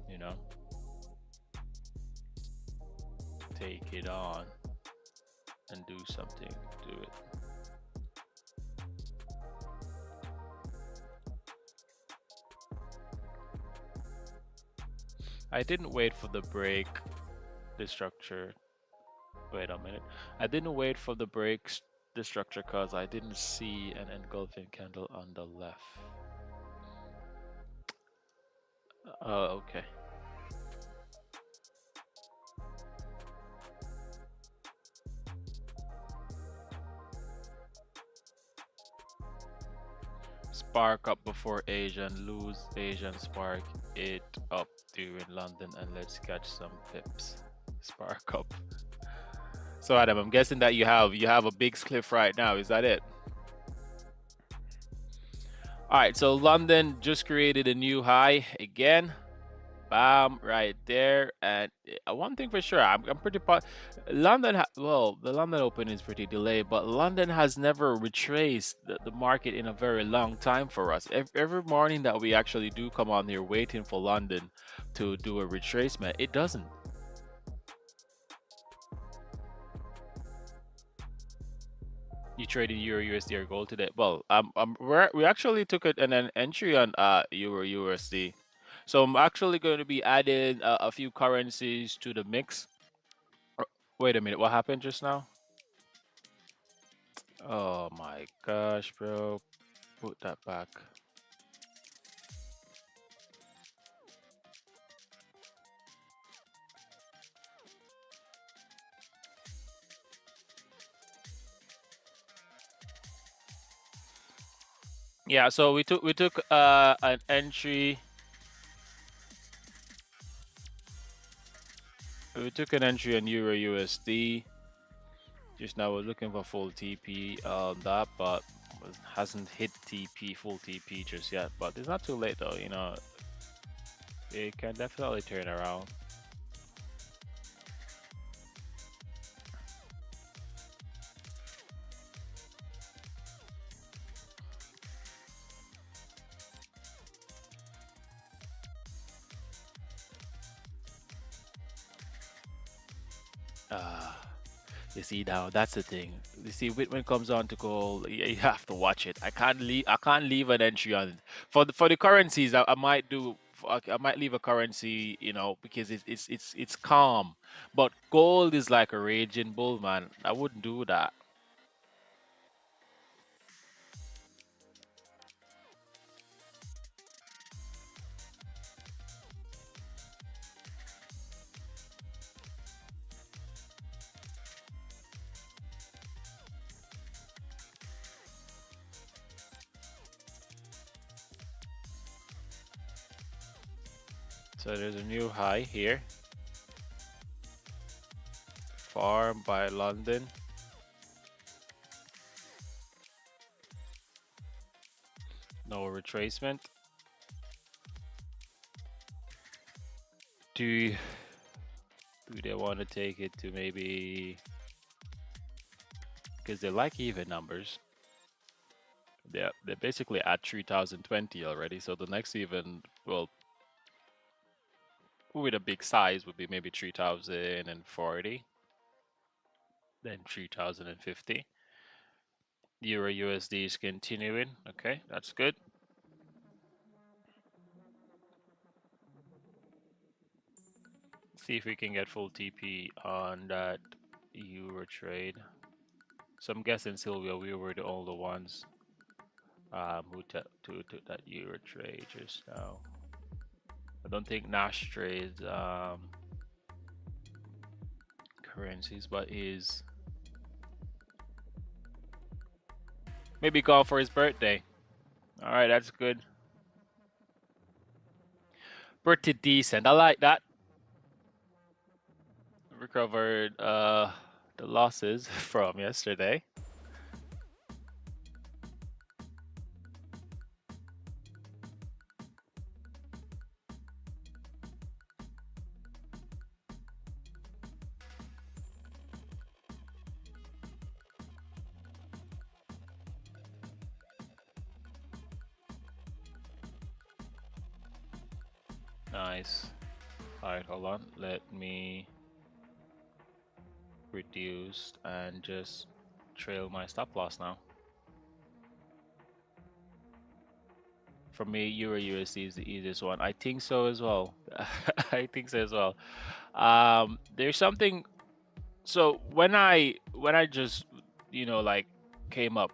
you know, take it on and do something to it. I didn't wait for the break, the structure. Wait a minute. I didn't wait for the breaks, the structure, because I didn't see an engulfing candle on the left. Oh, okay. Spark up before Asian, lose Asian, spark it up during London, and let's catch some pips. Spark up. So Adam, I'm guessing that you have a big cliff right now. Is that it? All right. So London just created a new high again. Bam, right there. And one thing for sure, I'm pretty well, the London Open is pretty delayed, but London has never retraced the market in a very long time for us. Every morning that we actually do come on here waiting for London to do a retracement, it doesn't. You traded Euro USD or gold today? Well, we actually took an entry on Euro USD, so I'm actually going to be adding a few currencies to the mix. Wait a minute, what happened just now? Oh my gosh, bro! Put that back. Yeah, so we took an entry. We took an entry on Euro USD. Just now we're looking for full TP on that, but hasn't hit full TP just yet. But it's not too late though, you know. It can definitely turn around. Uh, you see now that's the thing. You see when it comes on to gold, you have to watch it. I can't leave an entry on for the currencies. I might do. I might leave a currency, you know, because it's calm. But gold is like a raging bull, man. I wouldn't do that. So there's a new high here, farm by London. No retracement. Do do they want to take it to maybe because they like even numbers? They're basically at 3020 already. So the next even, well, with a big size would be maybe 3040, then 3050. Euro USD is continuing. Okay, that's good. See if we can get full TP on that Euro trade. So I'm guessing Sylvia, we were the only ones who took that Euro trade just now. I don't think Nash trades currencies, but is maybe call for his birthday. All right, that's good. Pretty decent. I like that. Recovered the losses from yesterday. Nice. All right, hold on. Let me reduce and just trail my stop loss now. For me, Euro USD is the easiest one. I think so as well. I think so as well. There's something. So when I just like came up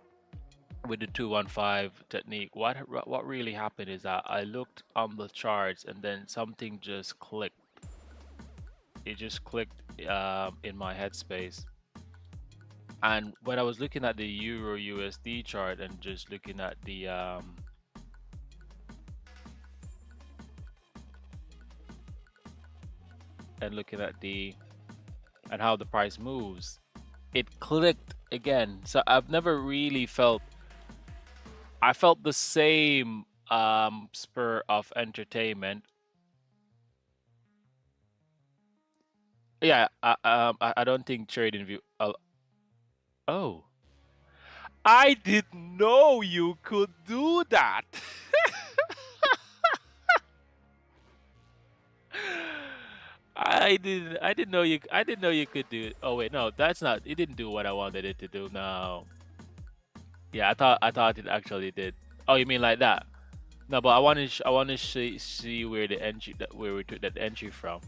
with the 215 technique, what really happened is that I looked on the charts and then something just clicked. It just clicked in my headspace. And when I was looking at the Euro USD chart and just looking at the and how the price moves, it clicked again. So I've never really felt I felt the same spur of entertainment. Yeah, I don't think trading view. Oh, I didn't know you could do that. I didn't know you could do it. Oh wait, no, that's not. It didn't do what I wanted it to do. No. Yeah, I thought it actually did. Oh, you mean like that? No, but I want to see where the entry where we took that entry from.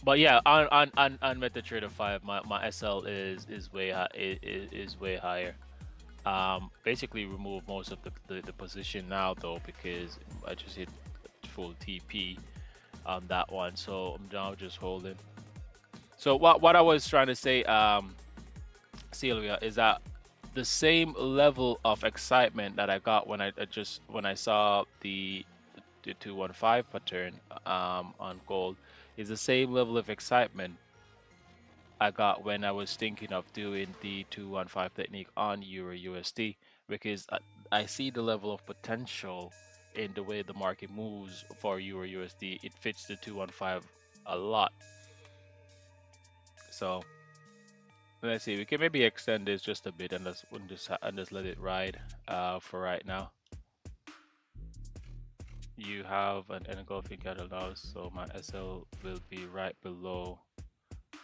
But yeah, on MetaTrader 5, my SL is way high, is way higher. Basically remove most of the position now though, because I just hit full TP on that one, so I'm now just holding. So what I was trying to say, Celia, is that the same level of excitement that I got when when I saw the 215 pattern on gold is the same level of excitement I got when I was thinking of doing the 215 technique on Euro USD, because I see the level of potential in the way the market moves for Euro USD. It fits the 215 a lot. So let's see, we can maybe extend this just a bit and just let it ride for right now. You have an engulfing candle now, so my SL will be right below.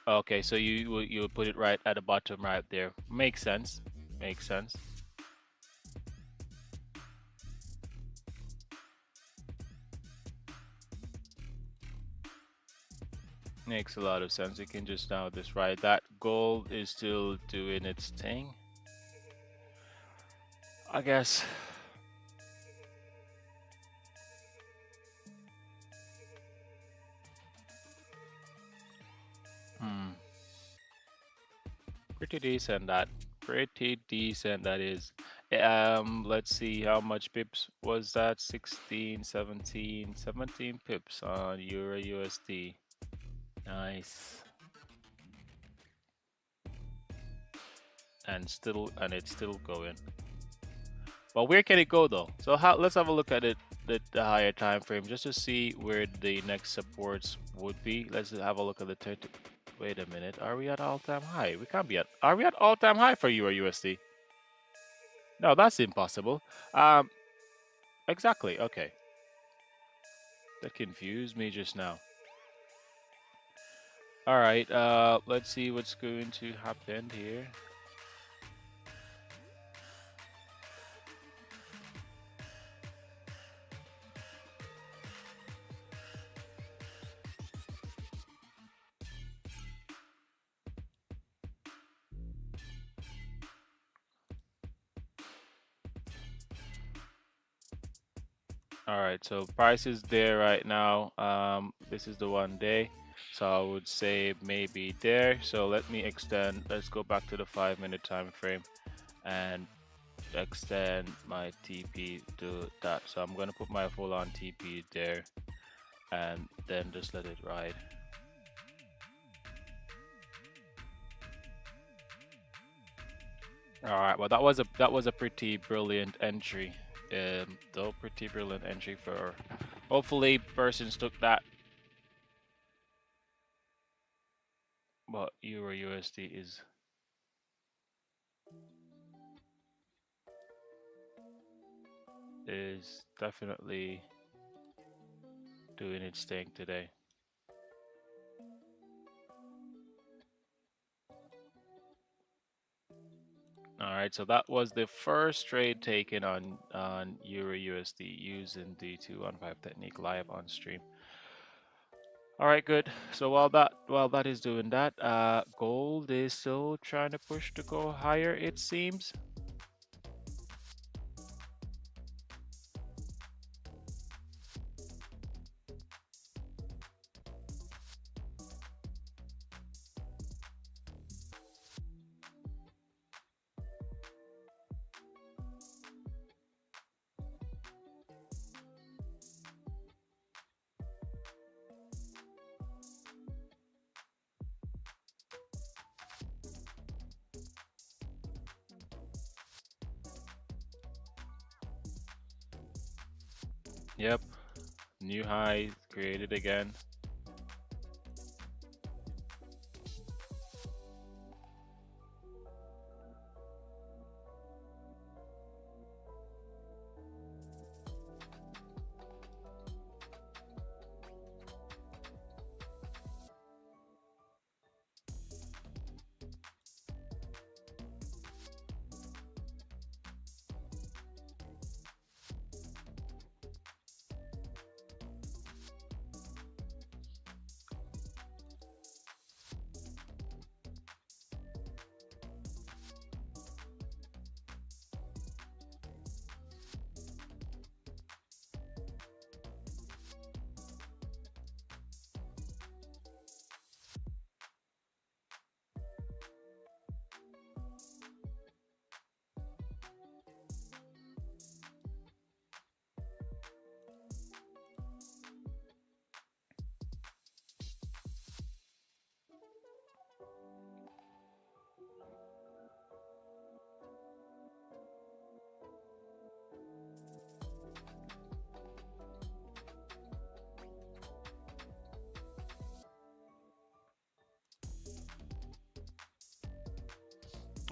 Okay, so you put it right at the bottom right there. Makes sense. Makes sense. Makes a lot of sense. You can just now just write that. Gold is still doing its thing, I guess. Hmm. Pretty decent that. Pretty decent that is. Let's see how much pips was that? 16, 17, 17 pips on Euro USD. Nice. And it's still going. Well, where can it go though? So let's have a look at it, the higher time frame, just to see where the next supports would be. Let's have a look at the 30. Wait a minute, are we at all-time high? We can't be at. Are we at all-time high for Euro USD? No, that's impossible. Um, exactly. Okay, that confused me just now. All right. Let's see what's going to happen here. All right, so price is there right now. This is the 1 day, so I would say maybe there. So let me extend. Let's go back to the 5 minute time frame and extend my TP to that. So I'm gonna put my full on TP there, and then just let it ride. All right, well that was a pretty brilliant entry. Though pretty brilliant entry for. Hopefully, persons took that. But Euro USD is definitely doing its thing today. All right, so that was the first trade taken on Euro USD using the 215 technique live on stream. All right, good. So while that is doing that, gold is still trying to push to go higher, it seems. Yep, new high created again.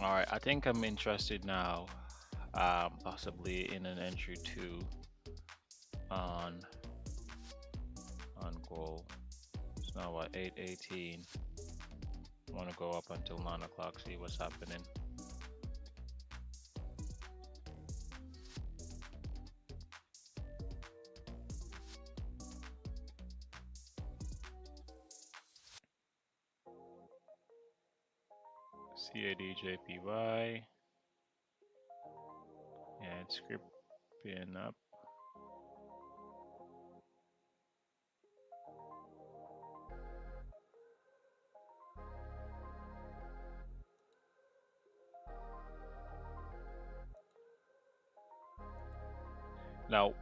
All right, I think I'm interested now, possibly in an entry two on gold. It's now what, 8:18. I want to go up until 9 o'clock, see what's happening. CADJPY. Yeah, it's creeping up. Now,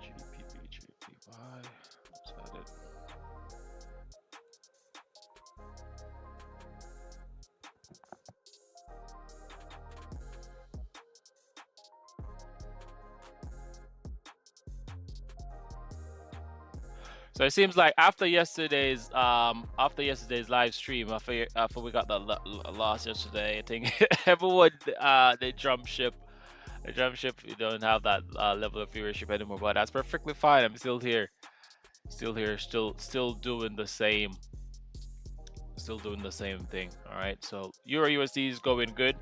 GPPJPY. Is that it? So it seems like after yesterday's live stream, after we got the loss yesterday, I think everyone they jump ship. The jump ship, you don't have that level of viewership anymore, but that's perfectly fine. I'm still here, still doing the same, thing. All right, so Euro USD is going good.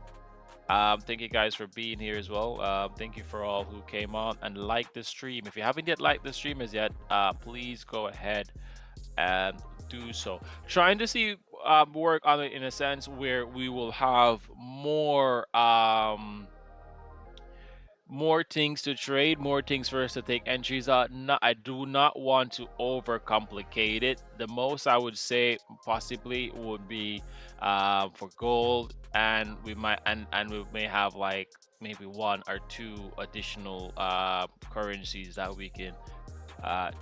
Thank you guys for being here as well. Thank you for all who came on and liked the stream. If you haven't yet liked the stream as yet, please go ahead and do so. Trying to see work on it in a sense where we will have more things to trade, more things for us to take entries on. I do not want to overcomplicate it. The most I would say possibly would be for gold, and we might and we may have like maybe one or two additional currencies that we can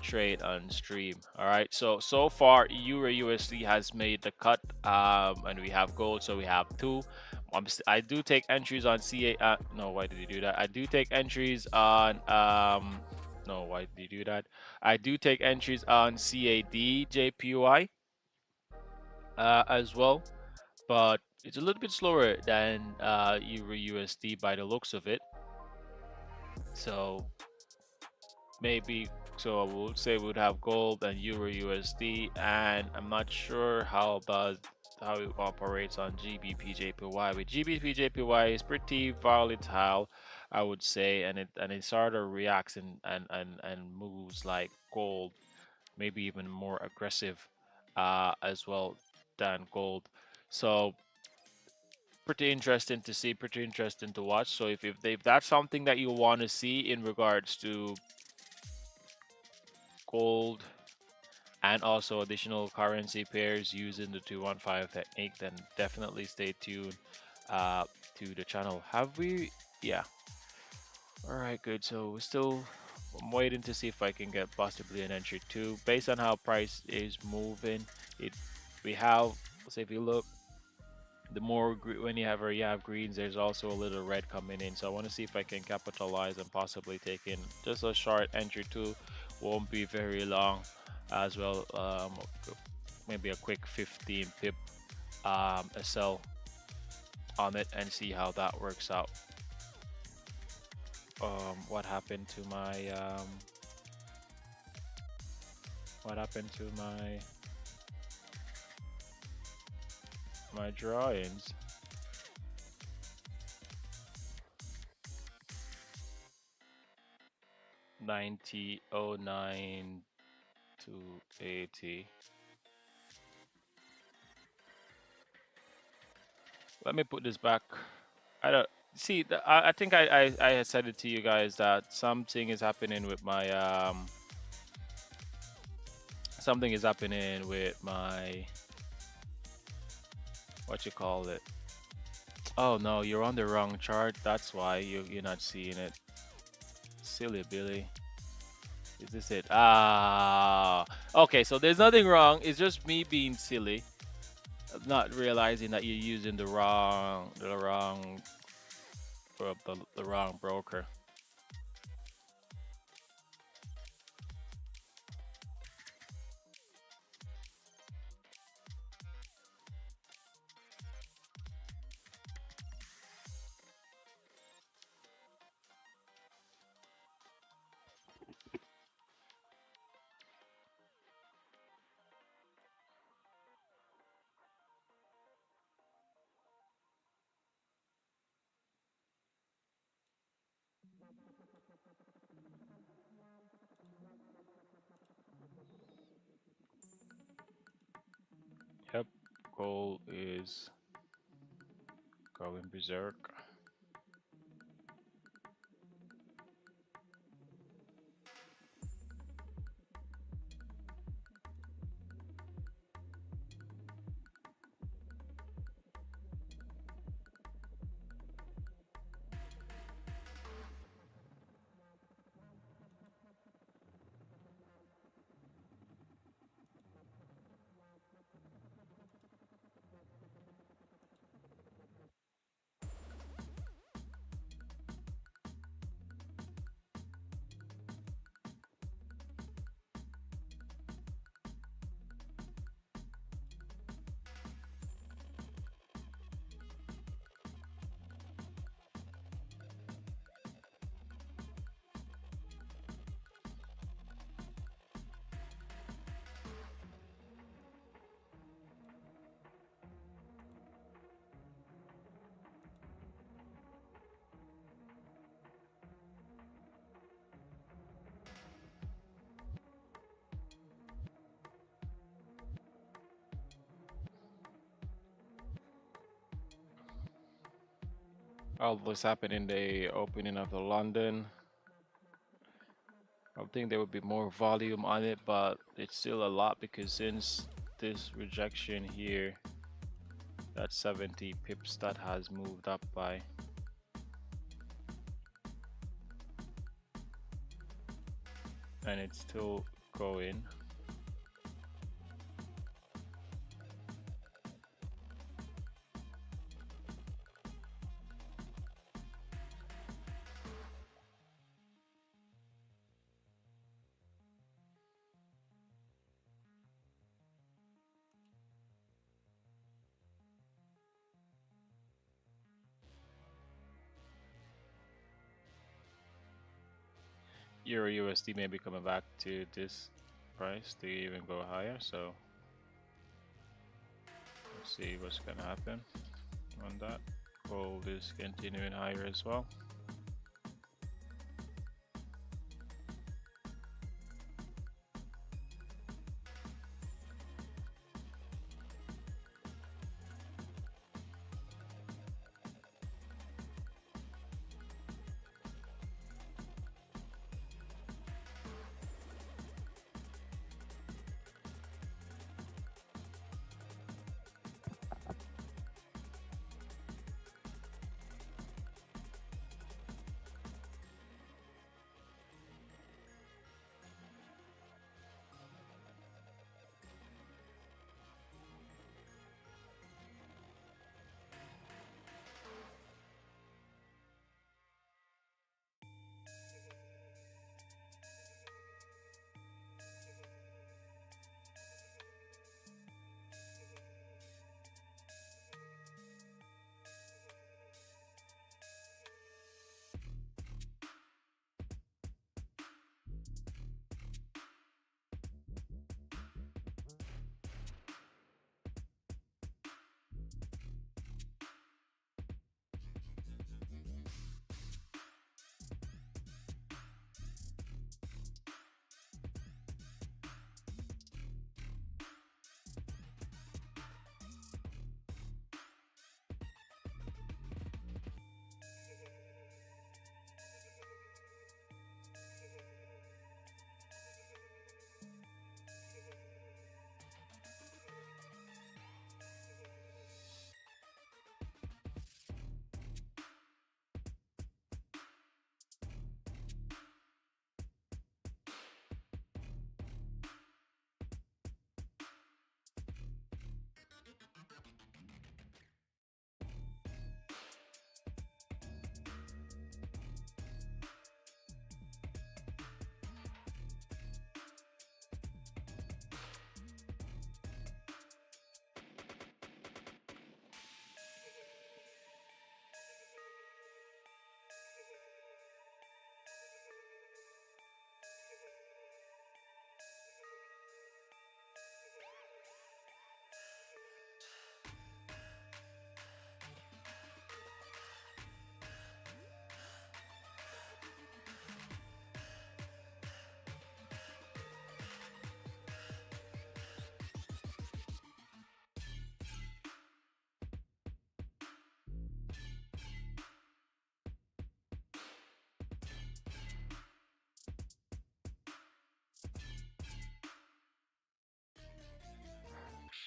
trade on stream. All right, so far Euro USD has made the cut, and we have gold, so we have two. I do take entries on CA. No, why did you do that? I do take entries on No, why did you do that? I do take entries on CAD JPY as well, but it's a little bit slower than Euro USD by the looks of it. So maybe, so I would say we would have gold and Euro USD, and I'm not sure how it operates on GBP JPY. With GBP JPY is pretty volatile, I would say, and it sort of reacts and moves like gold, maybe even more aggressive as well than gold. So pretty interesting to see, pretty interesting to watch. So if that's something that you want to see in regards to gold and also additional currency pairs using the 215 technique, then definitely stay tuned to the channel. Have we? Yeah. All right, good. So I'm waiting to see if I can get possibly an entry two based on how price is moving. It we have. So if you look, the more when you have greens, there's also a little red coming in. So I want to see if I can capitalize and possibly take in just a short entry two. Won't be very long as well. Maybe a quick 15 pip SL on it and see how that works out. What happened to my drawings? $90.09 to 80. Let me put this back. I don't see. I think I had said it to you guys that something is happening with my what you call it. Oh no, you're on the wrong chart. That's why you're not seeing it. Silly Billy. Is this it? Ah, okay. So there's nothing wrong. It's just me being silly, not realizing that you're using the wrong broker. gold is going berserk. All this happened in the opening of the London. I would think there would be more volume on it, but it's still a lot because since this rejection here, that 70 pips that has moved up by. And it's still going. Euro USD may be coming back to this price to even go higher, so let's see what's gonna happen on that. Gold is continuing higher as well.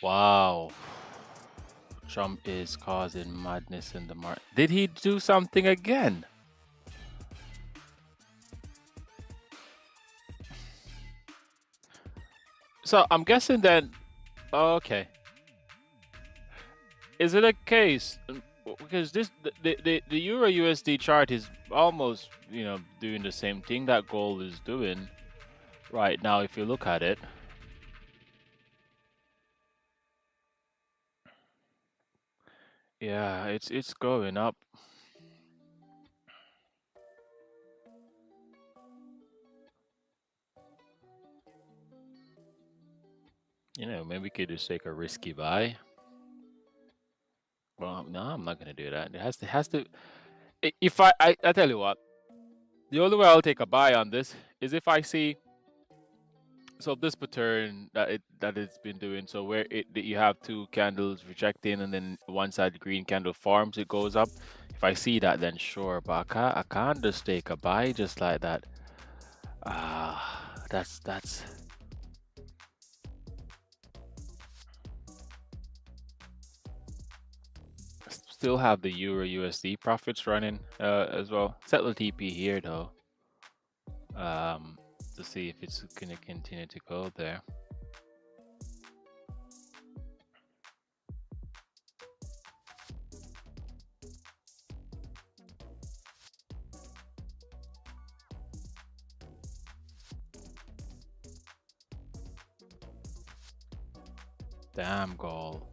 Wow. Trump is causing madness in the market. Did he do something again? So I'm guessing then. Okay. Is it a case? Because this the Euro USD chart is almost doing the same thing that gold is doing right now. If you look at it, yeah, it's going up. Maybe we could just take a risky buy. Well, no, I'm not gonna do that. It has to. If I tell you what, the only way I'll take a buy on this is if I see this pattern that it's been doing. So where that you have two candles rejecting and then one side green candle forms, it goes up. If I see that, then sure. But I can't just take a buy just like that. That's still have the Euro USD profits running as well. Settle TP here though. To see if it's gonna continue to go there. Damn goal.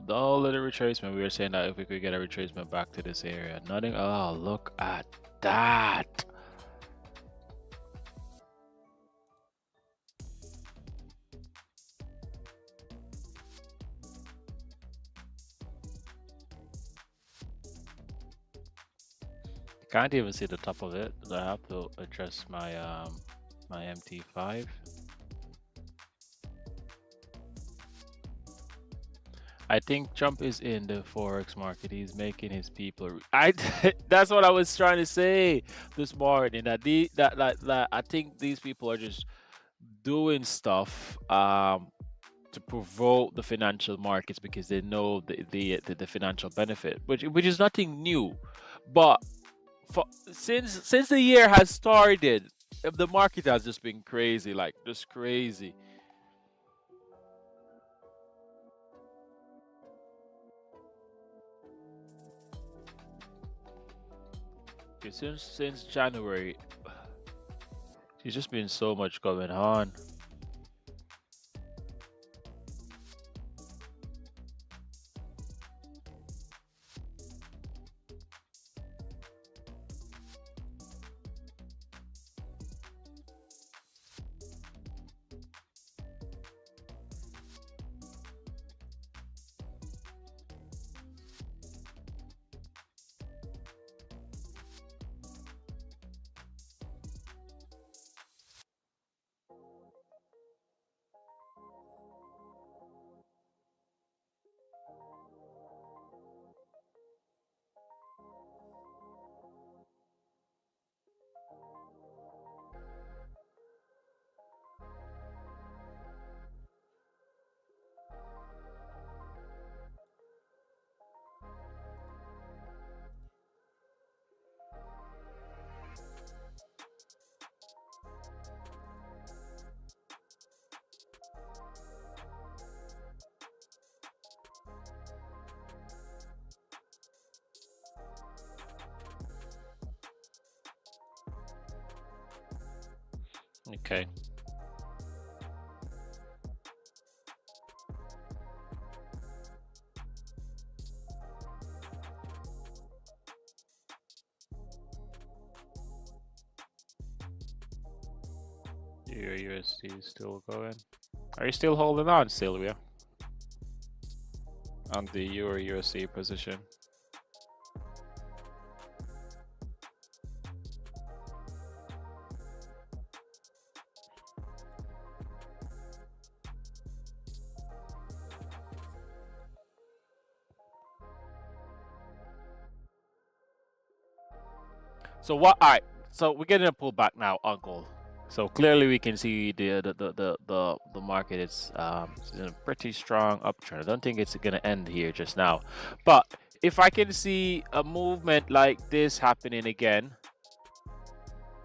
No little retracement. We were saying that if we could get a retracement back to this area. Nothing. Oh, look at that. Can't even see the top of it. I have to adjust my my MT5. I think Trump is in the forex market. He's making his people. That's what I was trying to say this morning. That I think these people are just doing stuff to provoke the financial markets because they know the financial benefit, which is nothing new. But since the year has started, the market has just been crazy, like just crazy. Okay, since January, there's just been so much going on. Okay. Your USD is still going. Are you still holding on, Sylvia? On the Euro USD position? So what? All right. So we're getting a pullback now, Uncle. So clearly we can see the market is in a pretty strong uptrend. I don't think it's gonna end here just now. But if I can see a movement like this happening again,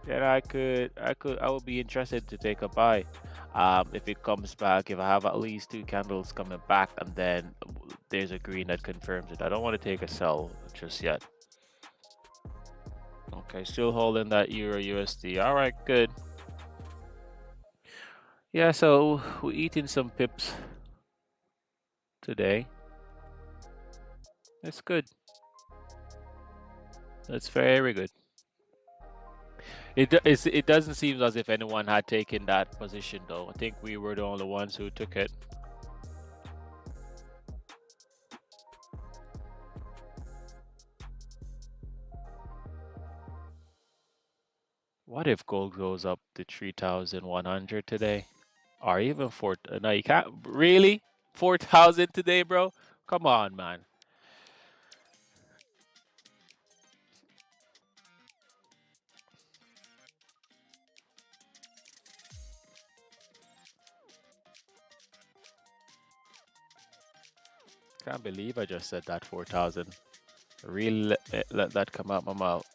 then I would be interested to take a buy. If it comes back, if I have at least two candles coming back and then there's a green that confirms it. I don't want to take a sell just yet. Okay, still holding that Euro USD. All right, good. Yeah, so we're eating some pips today. That's good. That's very good. It doesn't seem as if anyone had taken that position though. I think we were the only ones who took it. What if gold goes up to 3,100 today? Or even 4? No, you can't. Really? 4,000 today, bro? Come on, man. Can't believe I just said that 4,000. Really let that come out my mouth.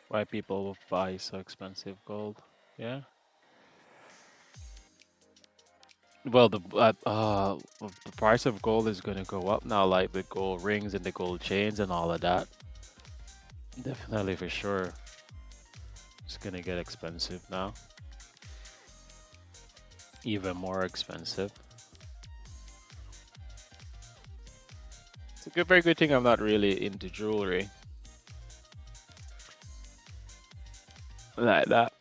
Why people buy so expensive gold? Yeah. Well, the price of gold is going to go up now, like the gold rings and the gold chains and all of that. Definitely for sure. It's going to get expensive now. Even more expensive. It's a good, very good thing I'm not really into jewelry like that.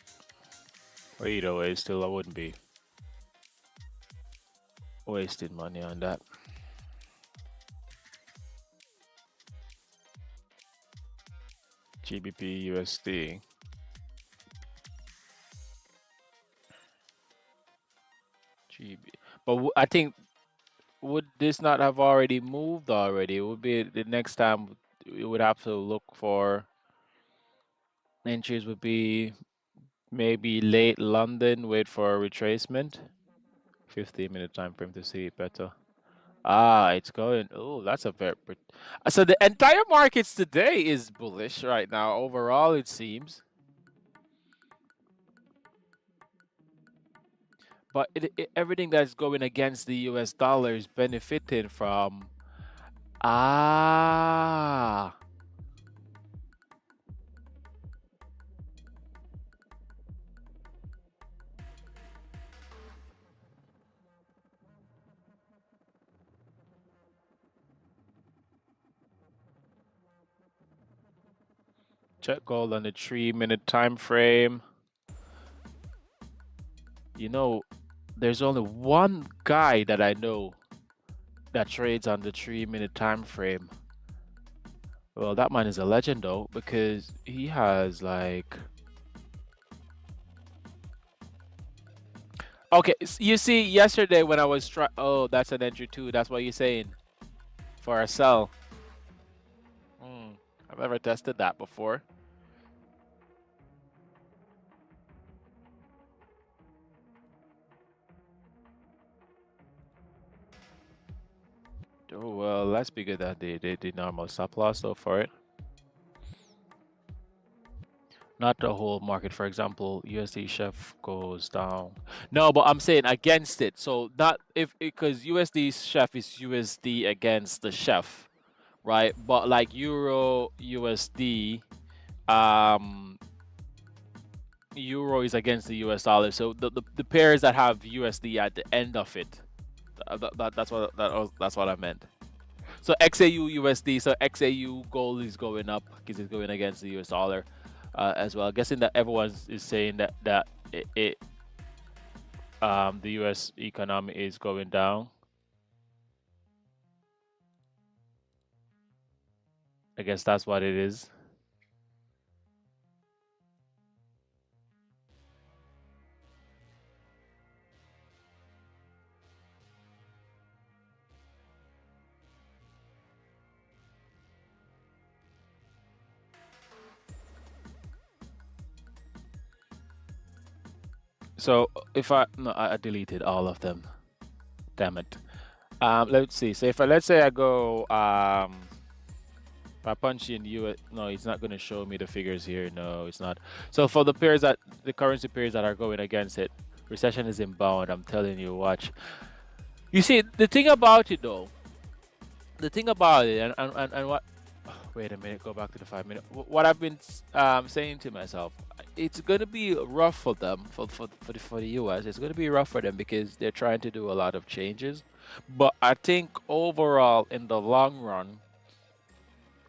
Or either way, still I wouldn't be wasting money on that. GBP USD. GB. But I think would this not have already moved already? It would be the next time we would have to look for entries would be maybe late London, wait for a retracement. 15-minute time frame to see it better. Ah, it's going. Oh, that's a very. So the entire markets today is bullish right now. Overall, it seems. But everything that's going against the US dollar is benefiting from. Ah. Check gold on the 3-minute time frame. You know, there's only one guy that I know that trades on the 3-minute time frame. Well, that man is a legend though, because he has like. Okay, you see, yesterday when I was trying. Oh, that's an entry too. That's what you're saying for a sell. I've never tested that before. Oh well, that's bigger than the normal stop loss though for it. not the whole market. For example, USD chef goes down. No, but I'm saying against it. So not if because USD chef is USD against the chef, right? But like Euro USD, um, Euro is against the US dollar. So the pairs that have USD at the end of it, that's what I meant. So XAU USD, so XAU gold is going up because it's going against the US dollar as well. Guessing that everyone is saying that the US economy is going down. I guess that's what it is. So if I no, I deleted all of them. Damn it. Let's see. So if I let's say I go if I punch in US, no, it's not going to show me the figures here. No, it's not. So for the pairs that the currency pairs that are going against it, recession is inbound. I'm telling you, watch. You see, the thing about it though, the thing about it, and what? Wait a minute, go back to the 5 minute. What I've been saying to myself, it's gonna be rough for them for the US. It's gonna be rough for them because they're trying to do a lot of changes. But I think overall, in the long run,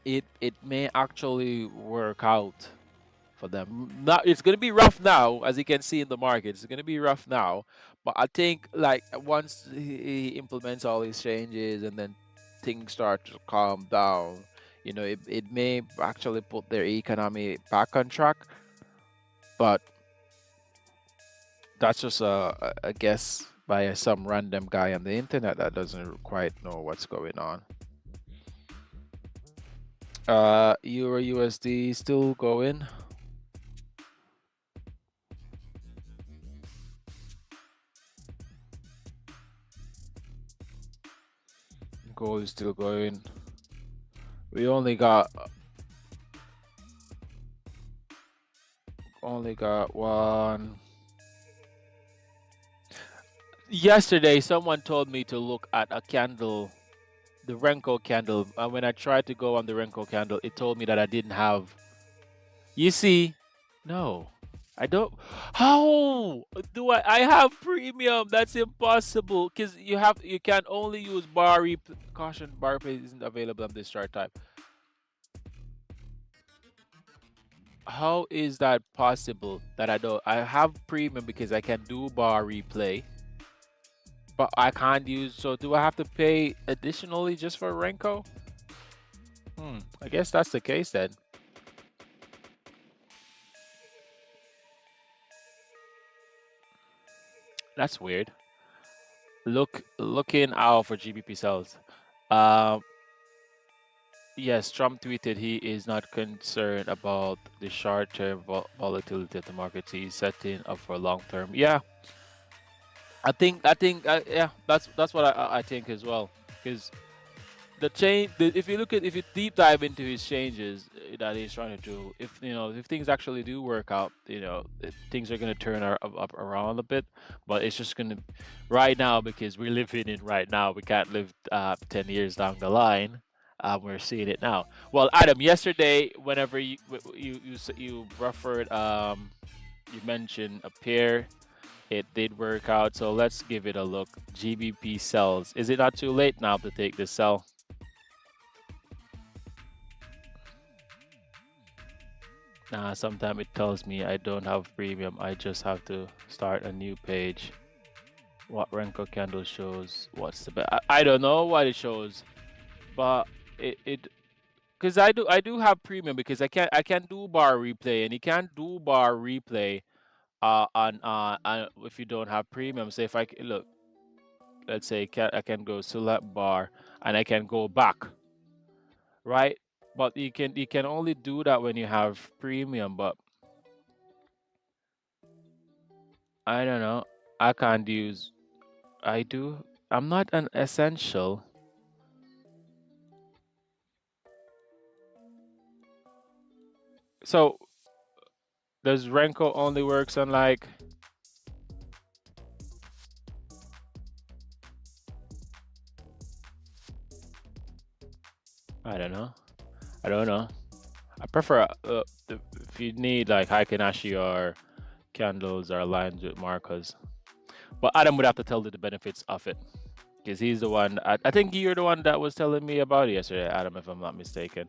it may actually work out for them. Not it's gonna be rough now, as you can see in the market. It's gonna be rough now, but I think like once he implements all these changes and then things start to calm down, it may actually put their economy back on track. But that's just a guess by some random guy on the internet that doesn't quite know what's going on. Euro USD still going. Gold is still going. We only got one. Yesterday, someone told me to look at a candle, the Renko candle. And when I tried to go on the Renko candle, it told me that I didn't have. You see, no, I don't. How do I? I have premium. That's impossible because you can only use bar caution. Bar replay isn't available on this chart type. How is that possible that I don't? I have premium because I can do bar replay, but I can't use. So do I have to pay additionally just for Renko? I guess that's the case then. That's weird. Looking out for GBP sales. Um, yes, Trump tweeted he is not concerned about the short-term volatility of the market. He's setting up for long-term. Yeah, I think yeah, that's what I think as well. Because if you deep dive into his changes that he's trying to do, if things actually do work out, things are going to turn up around a bit. But it's just going to right now, because we're living in right now, we can't live 10 years down the line. We're seeing it now. Well, Adam, yesterday, whenever you referred, you mentioned a pair, it did work out. So let's give it a look. GBP sells. Is it not too late now to take this sell? Nah, sometimes it tells me I don't have premium. I just have to start a new page. What Renko candle shows? What's the best? I don't know what it shows, but it because I do have premium because I can do bar replay, and you can't do bar replay on if you don't have premium. So if look, let's say I can go select bar and I can go back, right? But you can only do that when you have premium. But I don't know. I can't use. I do. I'm not an essential. So Does Renko only works on like, I don't know. I don't know. I prefer if you need like Haikinashi or candles or lines with markers. But Adam would have to tell you the benefits of it because he's the one. I think you're the one that was telling me about it yesterday, Adam, if I'm not mistaken.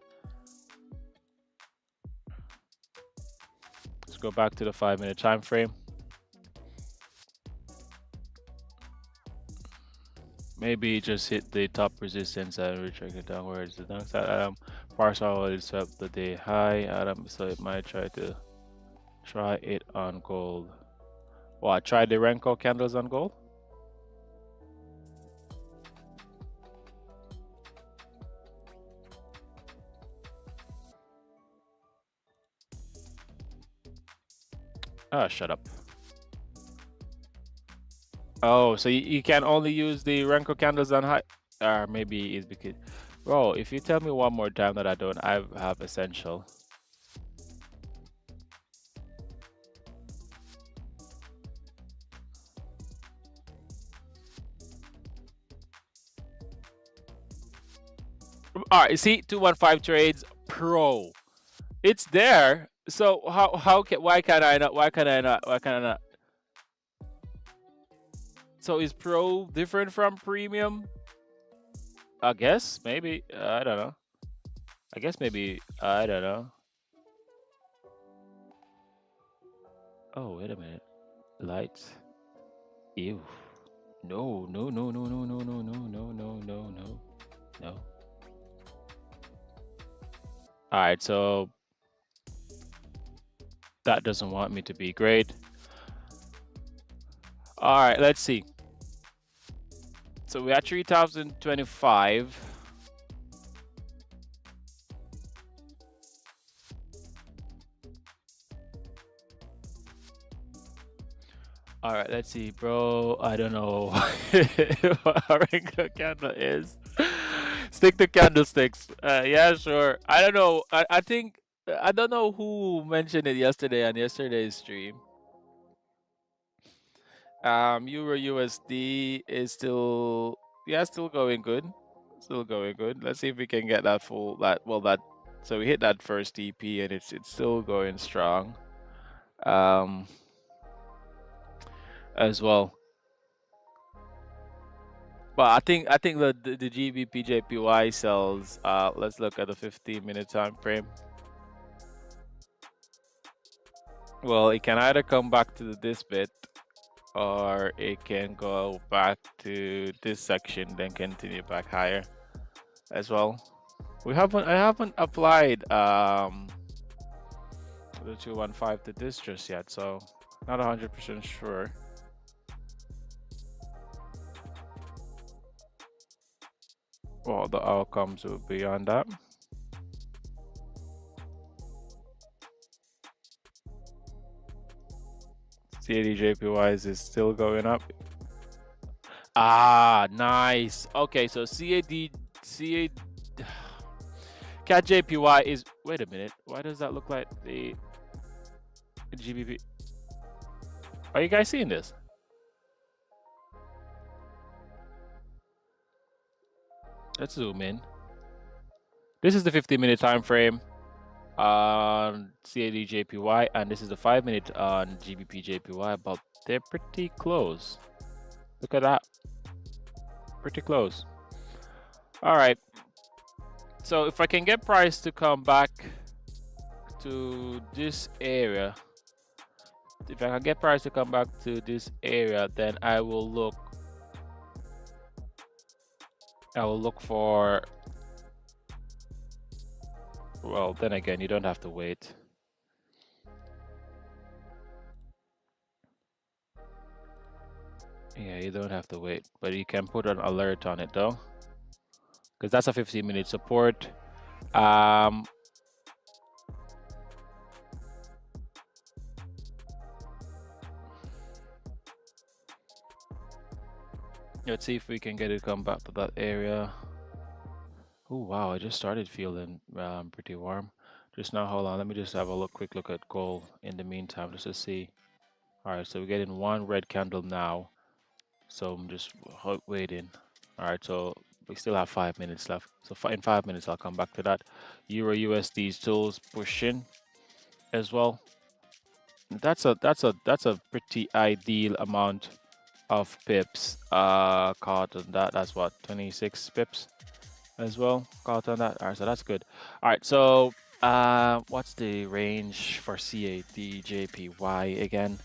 Let's go back to the 5-minute time frame. Maybe just hit the top resistance and retract it downwards. The downside, Adam, Parcel already swept the day high, Adam, so it might try it on gold. Well, I tried the Renko candles on gold. Ah, shut up. Oh, so you can only use the Renko candles on high, or maybe it's because, bro. If you tell me one more time that I have essential. All right, see, 215 trades pro. It's there. So how can why can't I not? Why can't I not? Why can't I not? So is pro different from premium? I guess maybe. I don't know. I guess maybe. I don't know. Oh, wait a minute. Lights. Ew. No, no, no, no, no, no, no, no, no, no, no, no, no. All right, so that doesn't want me to be great. All right, let's see. So we are 3025. All right, let's see, bro. I don't know what a regular candle is. Stick to candlesticks. Yeah, sure. I don't know. I think I don't know who mentioned it yesterday on yesterday's stream. Euro USD is still, yeah, still going good. Still going good. Let's see if we can get that full so we hit that first TP and it's still going strong. As well. But I think the GBP JPY sells. Let's look at the 15-minute time frame. Well, it can either come back to this bit or it can go back to this section, then continue back higher as well. I haven't applied the 215 to this just yet, so not 100% sure. Well, the outcomes will be on that. CAD is still going up. Ah, nice. Okay, so CAD CAD JPY is. Wait a minute. Why does that look like the GBP? Are you guys seeing this? Let's zoom in. This is the 15-minute time frame on CAD JPY, and this is the 5-minute on GBP JPY, but they're pretty close. Look at that. Pretty close. All right. So if I can get price to come back to this area, if I can get price to come back to this area, then I will look for, well, then again, you don't have to wait. Yeah, you don't have to wait, but you can put an alert on it though, because that's a 15-minute support. Let's see if we can get it come back to that area. Oh wow, I just started feeling pretty warm. just now. Hold on, let me just have a quick look at gold in the meantime, just to see. All right, so we're getting one red candle now. So I'm just waiting. All right, so we still have 5 minutes left. So in 5 minutes, I'll come back to that. Euro USD tools pushing as well. That's a pretty ideal amount of pips caught on that. That's what, 26 pips as well caught on that. All right, so that's good. All right, so what's the range for CAD again?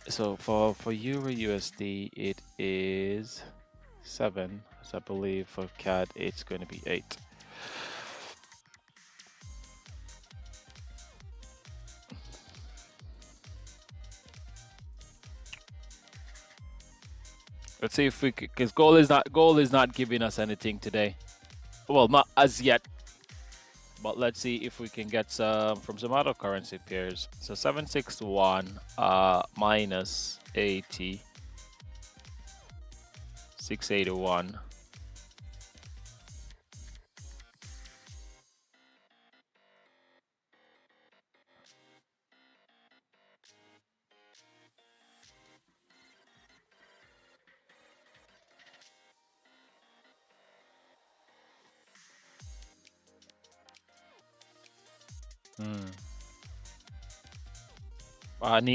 So for Euro USD, it is 7. So I believe for CAD, it's going to be 8. Let's see if we, because gold is not giving us anything today. Well, not as yet. But let's see if we can get some from some other currency pairs. So 761 minus 80, 681.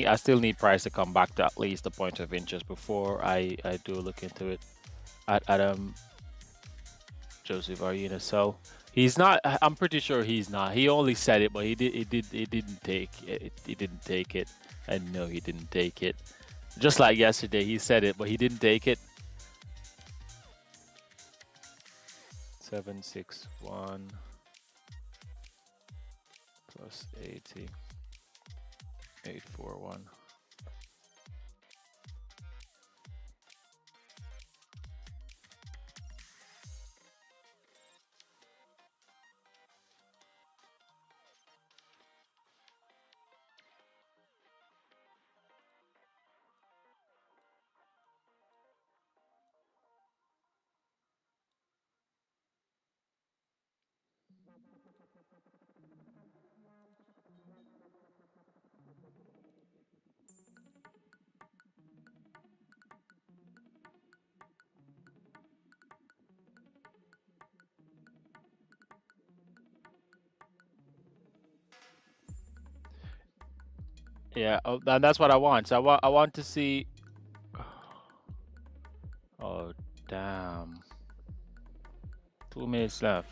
I still need price to come back to at least the point of interest before I do look into it. At Joseph, are you gonna sell? He's not. I'm pretty sure he's not. He only said it, but he didn't take it. He didn't take it. I know he didn't take it. Just like yesterday, he said it, but he didn't take it. 761 plus 80, 841. Yeah, and that's what I want. So I want to see. Oh, damn. 2 minutes left.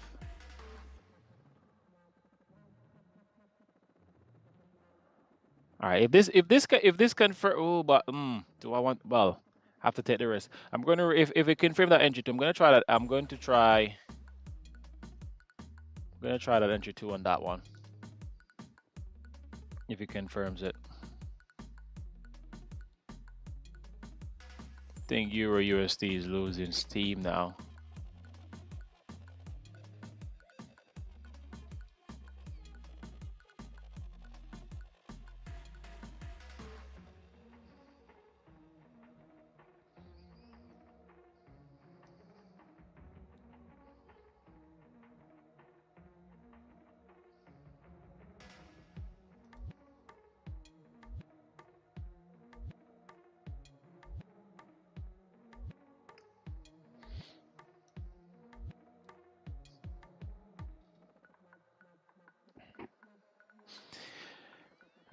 All right. If this confirm. Oh, but do I want? Well, I have to take the risk. I'm gonna if it confirm that entry two, I'm gonna try that. I'm going to try. I'm gonna try that entry two on that one. If it confirms it. I think Euro USD is losing steam now.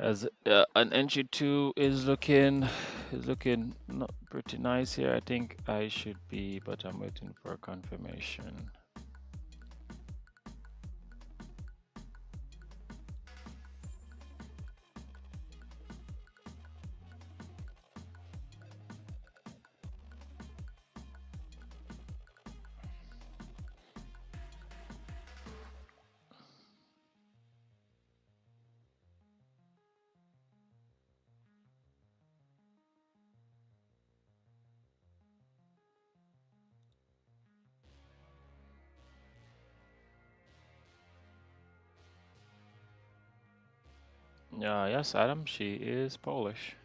As an entry two is looking not pretty nice here. I think I should be, but I'm waiting for confirmation. Yeah, yes, Adam, she is Polish.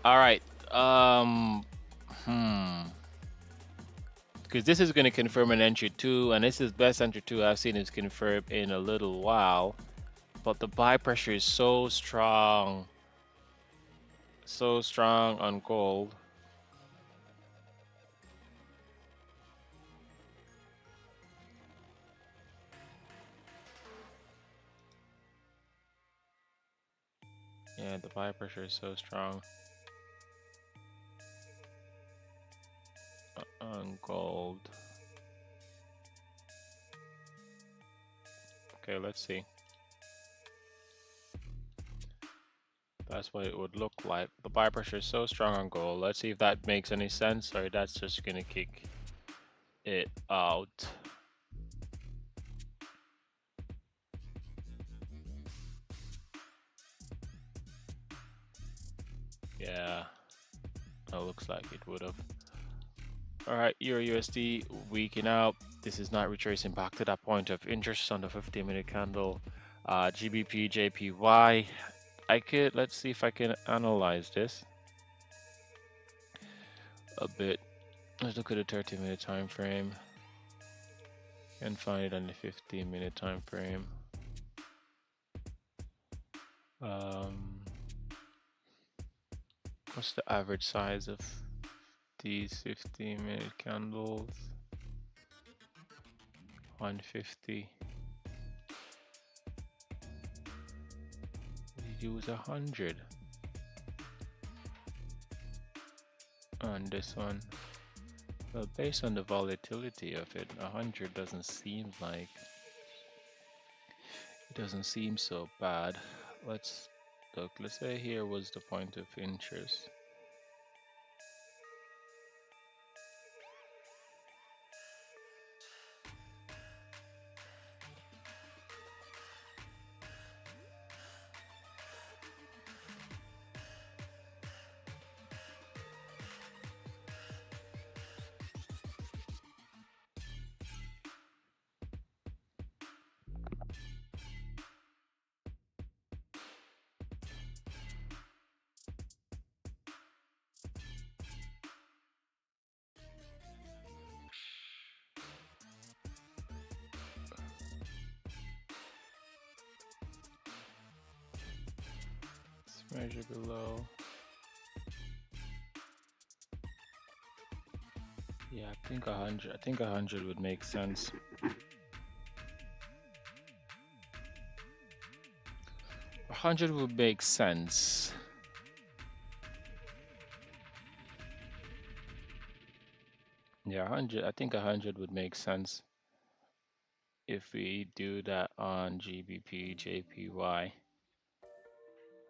All right. Because this is going to confirm an entry 2, and this is best entry 2 I've seen is confirmed in a little while. But the buy pressure is so strong on gold. Yeah, the buy pressure is so strong on gold. Okay, let's see. That's what it would look like. The buy pressure is so strong on gold. Let's see if that makes any sense, or that's just gonna kick it out. Yeah, it looks like it would have. All right, Euro USD weakening out. This is not retracing back to that point of interest on the 15-minute candle. GBP JPY. Let's see if I can analyze this a bit. Let's look at the 30-minute time frame and find it on the 15-minute time frame. What's the average size of these 15-minute candles? 150. We use 100 on this one. Well, based on the volatility of it, 100 doesn't seem like it doesn't seem so bad. Let's look. Let's say here was the point of interest. Measure below. Yeah, I think 100. I think 100 would make sense. 100 would make sense. Yeah, 100. I think 100 would make sense if we do that on GBP JPY.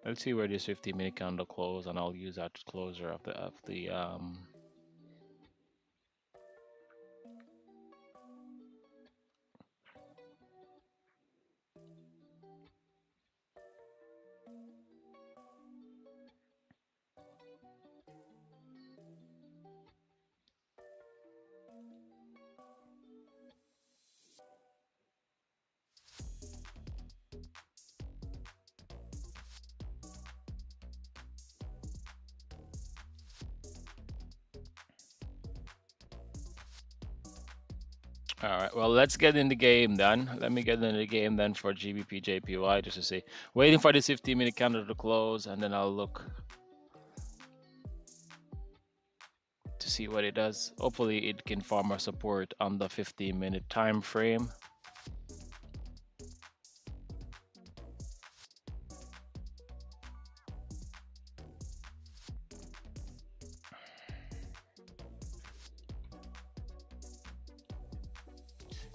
Let's see where this 15-minute candle close, and I'll use that closer of the All right, well, let's get in the game then. Let me get in the game then for GBP JPY just to see. Waiting for this 15-minute candle to close, and then I'll look to see what it does. Hopefully it can form a support on the 15-minute time frame.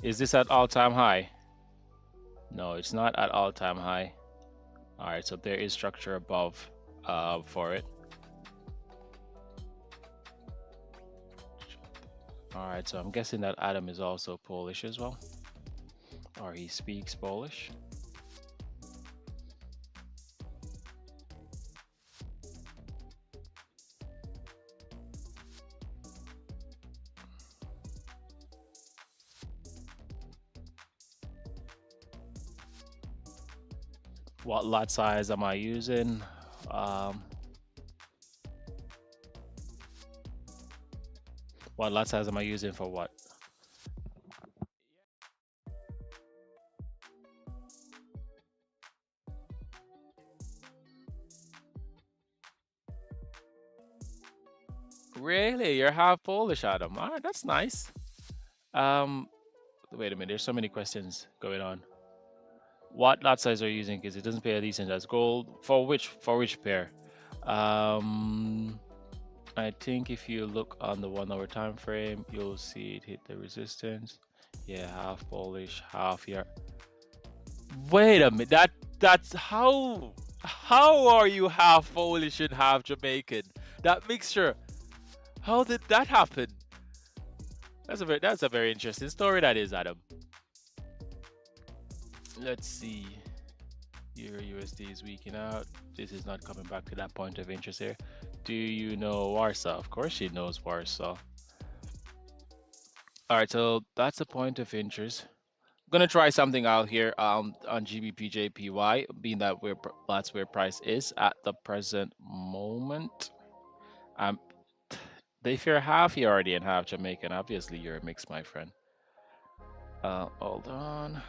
Is this at all-time high? No, it's not at all-time high. All right, so there is structure above for it. All right, so I'm guessing that Adam is also Polish as well, or he speaks Polish. What lot size am I using? What lot size am I using for what? Really? You're half Polish, Adam. All right, that's nice. Um, Wait a minute. There's so many questions going on. What lot size are you using? Because it doesn't pay a decent as gold. For which pair? Um, I think if you look on the 1 hour time frame, you'll see it hit the resistance. Yeah, half Polish, half here. Wait a minute. That's how are you half Polish and half Jamaican? That mixture. How did that happen? That's a very interesting story that is, Adam. Let's see. Euro USD is weakening out. This is not coming back to that point of interest here. Do you know Warsaw? Of course she knows Warsaw. All right, so that's a point of interest. I'm gonna try something out here on GBP being that that's where price is at the present moment. Um, if you're half Yardi and half Jamaican, obviously you're a mix, my friend. Hold on.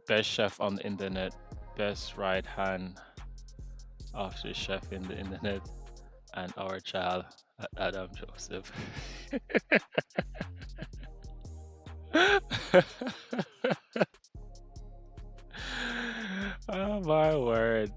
Best chef on the internet, best right hand of the chef in the internet, and our child, Adam Joseph. Oh my word.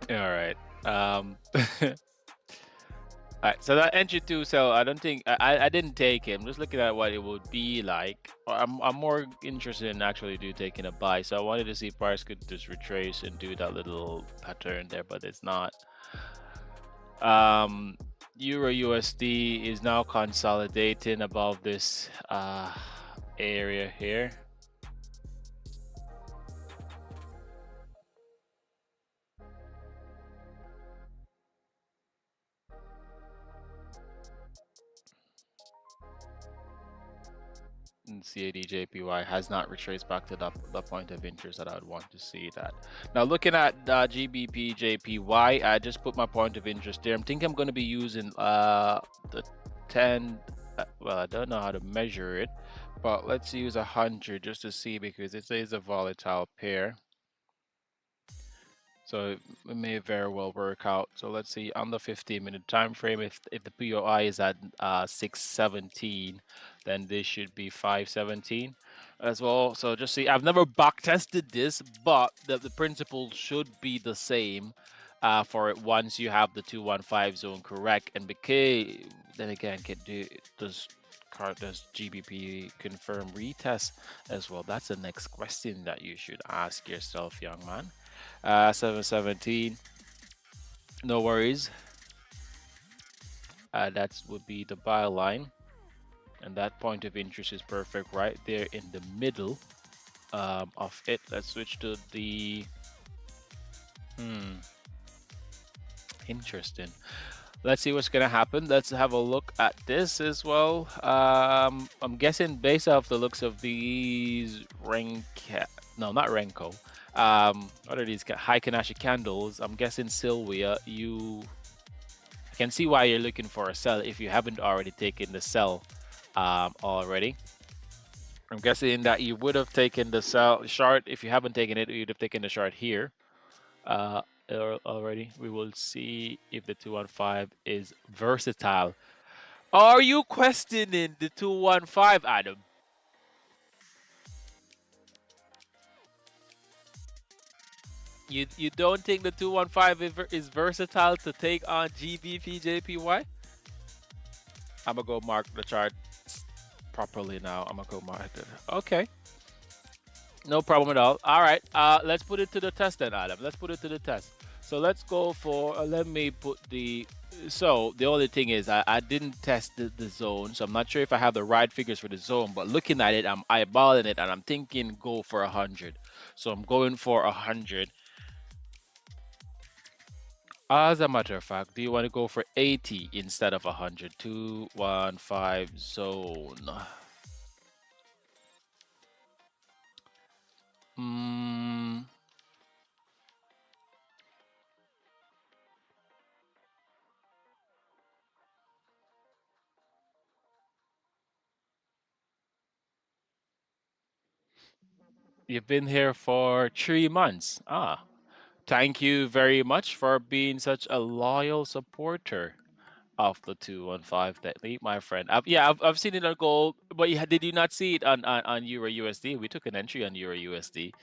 All right. All right, so that entry two cell, I don't think I didn't take it. I'm just looking at what it would be like. I'm more interested in actually taking a buy. So I wanted to see if price could just retrace and do that little pattern there, but it's not. Euro USD is now consolidating above this area here. And CAD has not retraced back to the point of interest that I would want to see that. Now looking at GBP I just put my point of interest there. I'm thinking I'm going to be using the 10. Well, I don't know how to measure it, but let's use 100 just to see because it is a volatile pair. So it may very well work out. So let's see on the 15-minute time frame, if the POI is at 617, then this should be 517 as well. So just see, I've never back tested this, but the principle should be the same for it once you have the 215 zone correct. And because then again, does GBP confirm retest as well? That's the next question that you should ask yourself, young man. 717, no worries. That would be the buy line, and that point of interest is perfect right there in the middle of it. Let's switch to the interesting. Let's see what's gonna happen. Let's have a look at this as well. I'm guessing based off the looks of these no, not Renko. What are these high Kanashi candles? I'm guessing Sylvia, I can see why you're looking for a sell if you haven't already taken the sell already. I'm guessing that you would have taken the sell short. If you haven't taken it, you'd have taken the short here already. We will see if the 215 is versatile. Are you questioning the 215, Adam? You don't think the 215 is versatile to take on GBP JPY? I'm gonna go mark the chart properly now. I'm gonna go mark it. Okay, no problem at all. All right, let's put it to the test then, Adam. Let's put it to the test. So let's go for. Let me put the. So the only thing is, I didn't test the zone, so I'm not sure if I have the right figures for the zone. But looking at it, I'm eyeballing it, and I'm thinking go for 100. So I'm going for 100. As a matter of fact, do you want to go for 80 instead of 100? 215 zone. Mm, you've been here for 3 months. Ah, thank you very much for being such a loyal supporter of the 215 technique, my friend. I've seen it on gold, but did you not see it on Euro USD? We took an entry on Euro USD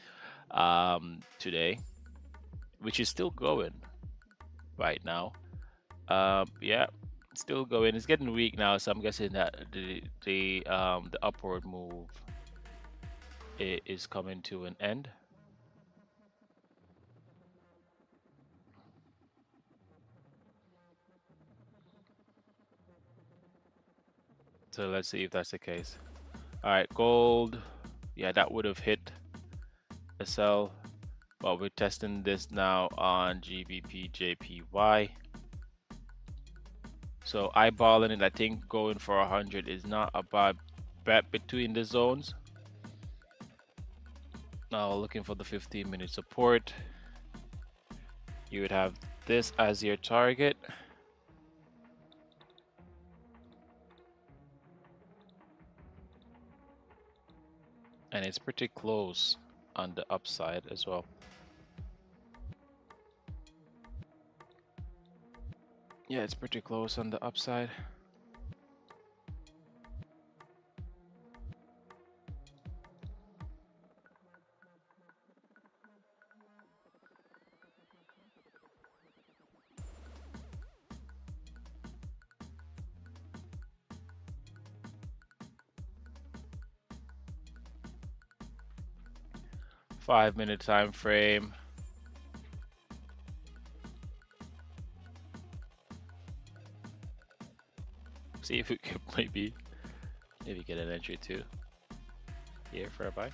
today, which is still going right now. Yeah, still going. It's getting weak now, so I'm guessing that the upward move is coming to an end. So let's see if that's the case. All right, gold. Yeah, that would have hit a sell, but we're testing this now on GBP JPY. So eyeballing it, I think going for 100 is not a bad bet between the zones. Now looking for the 15-minute support. You would have this as your target. And it's pretty close on the upside as well. Yeah, it's pretty close on the upside. Five-minute time frame. See if we could maybe get an entry too here for a buy.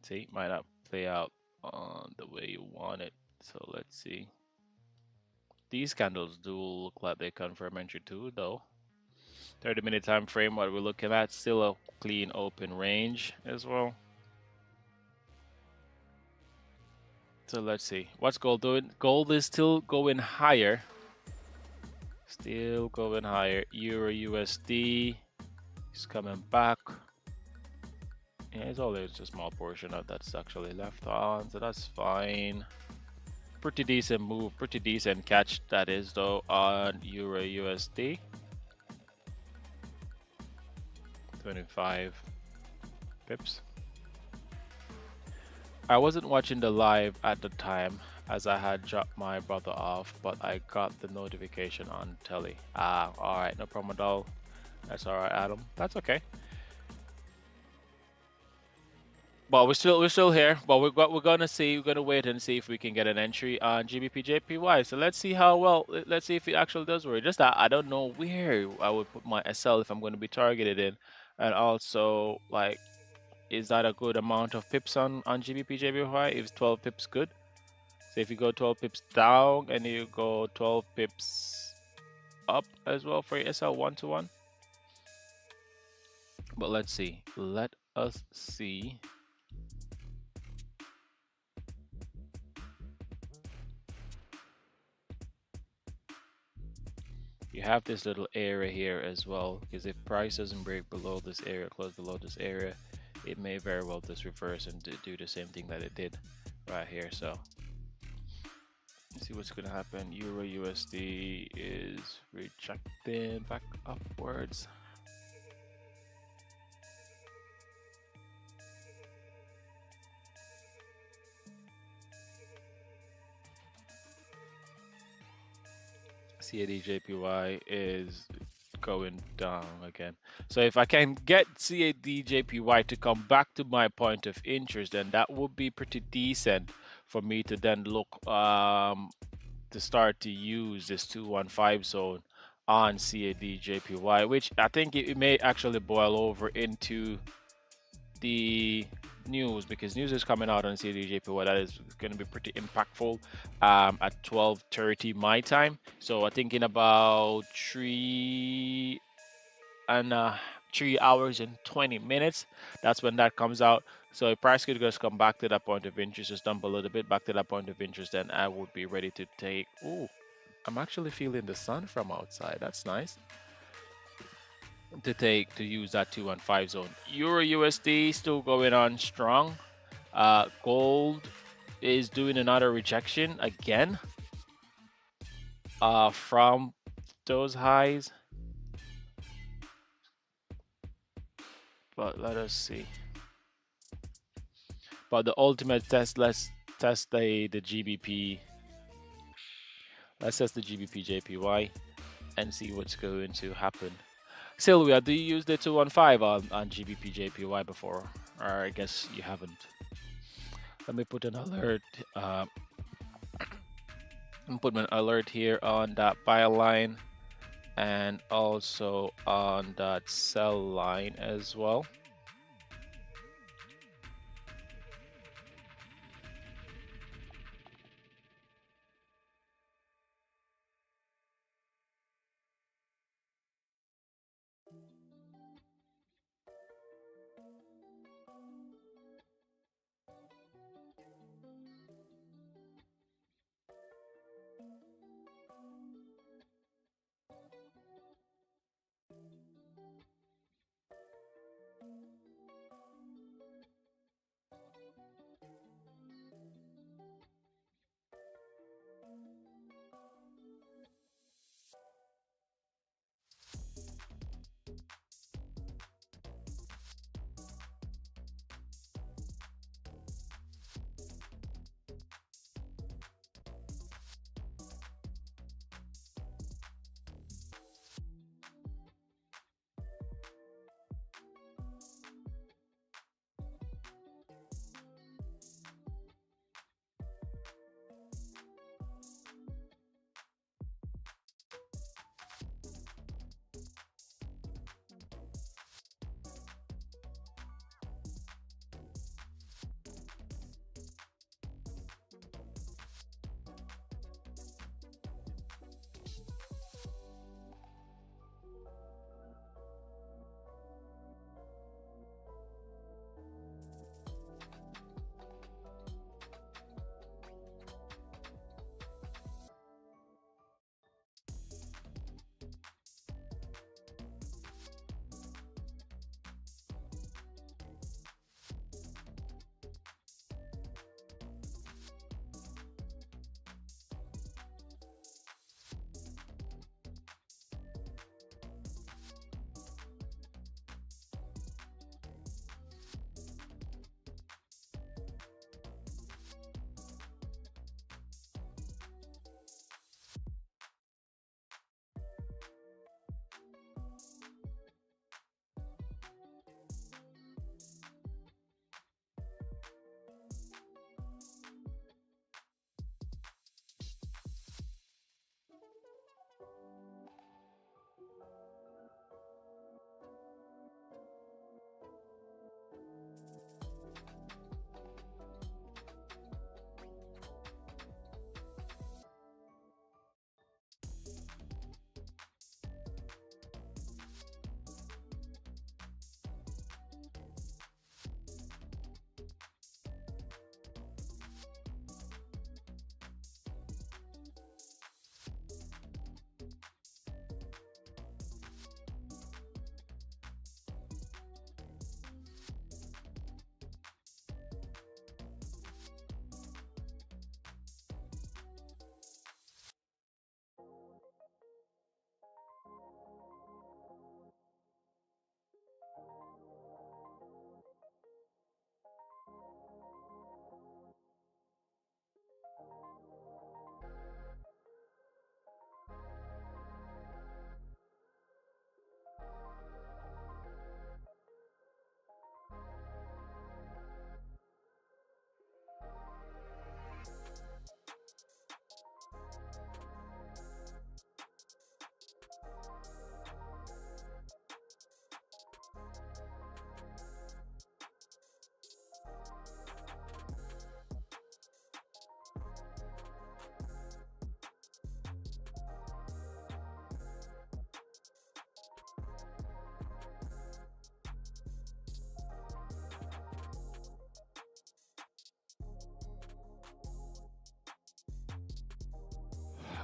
See, might not play out on the way you want it. So let's see. These candles do look like they confirm entry too, though. 30-minute time frame, what we're looking at, still a clean open range as well. So let's see. What's gold doing? Gold is still going higher. Still going higher. Euro USD is coming back. Yeah, it's always a small portion of that's actually left on, so that's fine. Pretty decent move, pretty decent catch that is though on Euro USD. 25 pips. I wasn't watching the live at the time as I had dropped my brother off, but I got the notification on telly. Ah, alright, no problem at all. That's alright, Adam. That's okay. But we're still here. But we're gonna wait and see if we can get an entry on GBP JPY. So let's see how well. Let's see if it actually does work. Just that I don't know where I would put my SL if I'm going to be targeted in, and also like, is that a good amount of pips on GBP JPY? Is 12 pips good? So if you go 12 pips down and you go 12 pips up as well for your SL 1-to-1. But let's see. Let us see. You have this little area here as well, because if price doesn't break below this area, close below this area, it may very well just reverse and do the same thing that it did right here. So let's see what's going to happen. Euro USD is rejecting back upwards. CAD is going down again. So if I can get CAD to come back to my point of interest, then that would be pretty decent for me to then look to start to use this 215 zone on CAD which I think it may actually boil over into the news, because news is coming out on CAD that is going to be pretty impactful at 12:30 my time. So I think in about and 3 hours and 20 minutes, that's when that comes out. So if price could just come back to that point of interest, just dump a little bit back to that point of interest, then I would be ready to take. Ooh, I'm actually feeling the sun from outside. That's nice. To use that 215 zone. Euro USD still going on strong. Gold is doing another rejection again from those highs. But let us see. But the ultimate test, let's test the GBP. Let's test the GBP JPY and see what's going to happen. Sylvia, do you use the 215 on GBP JPY before? Or I guess you haven't. Let me put an alert. Put an alert here on that buy line and also on that sell line as well.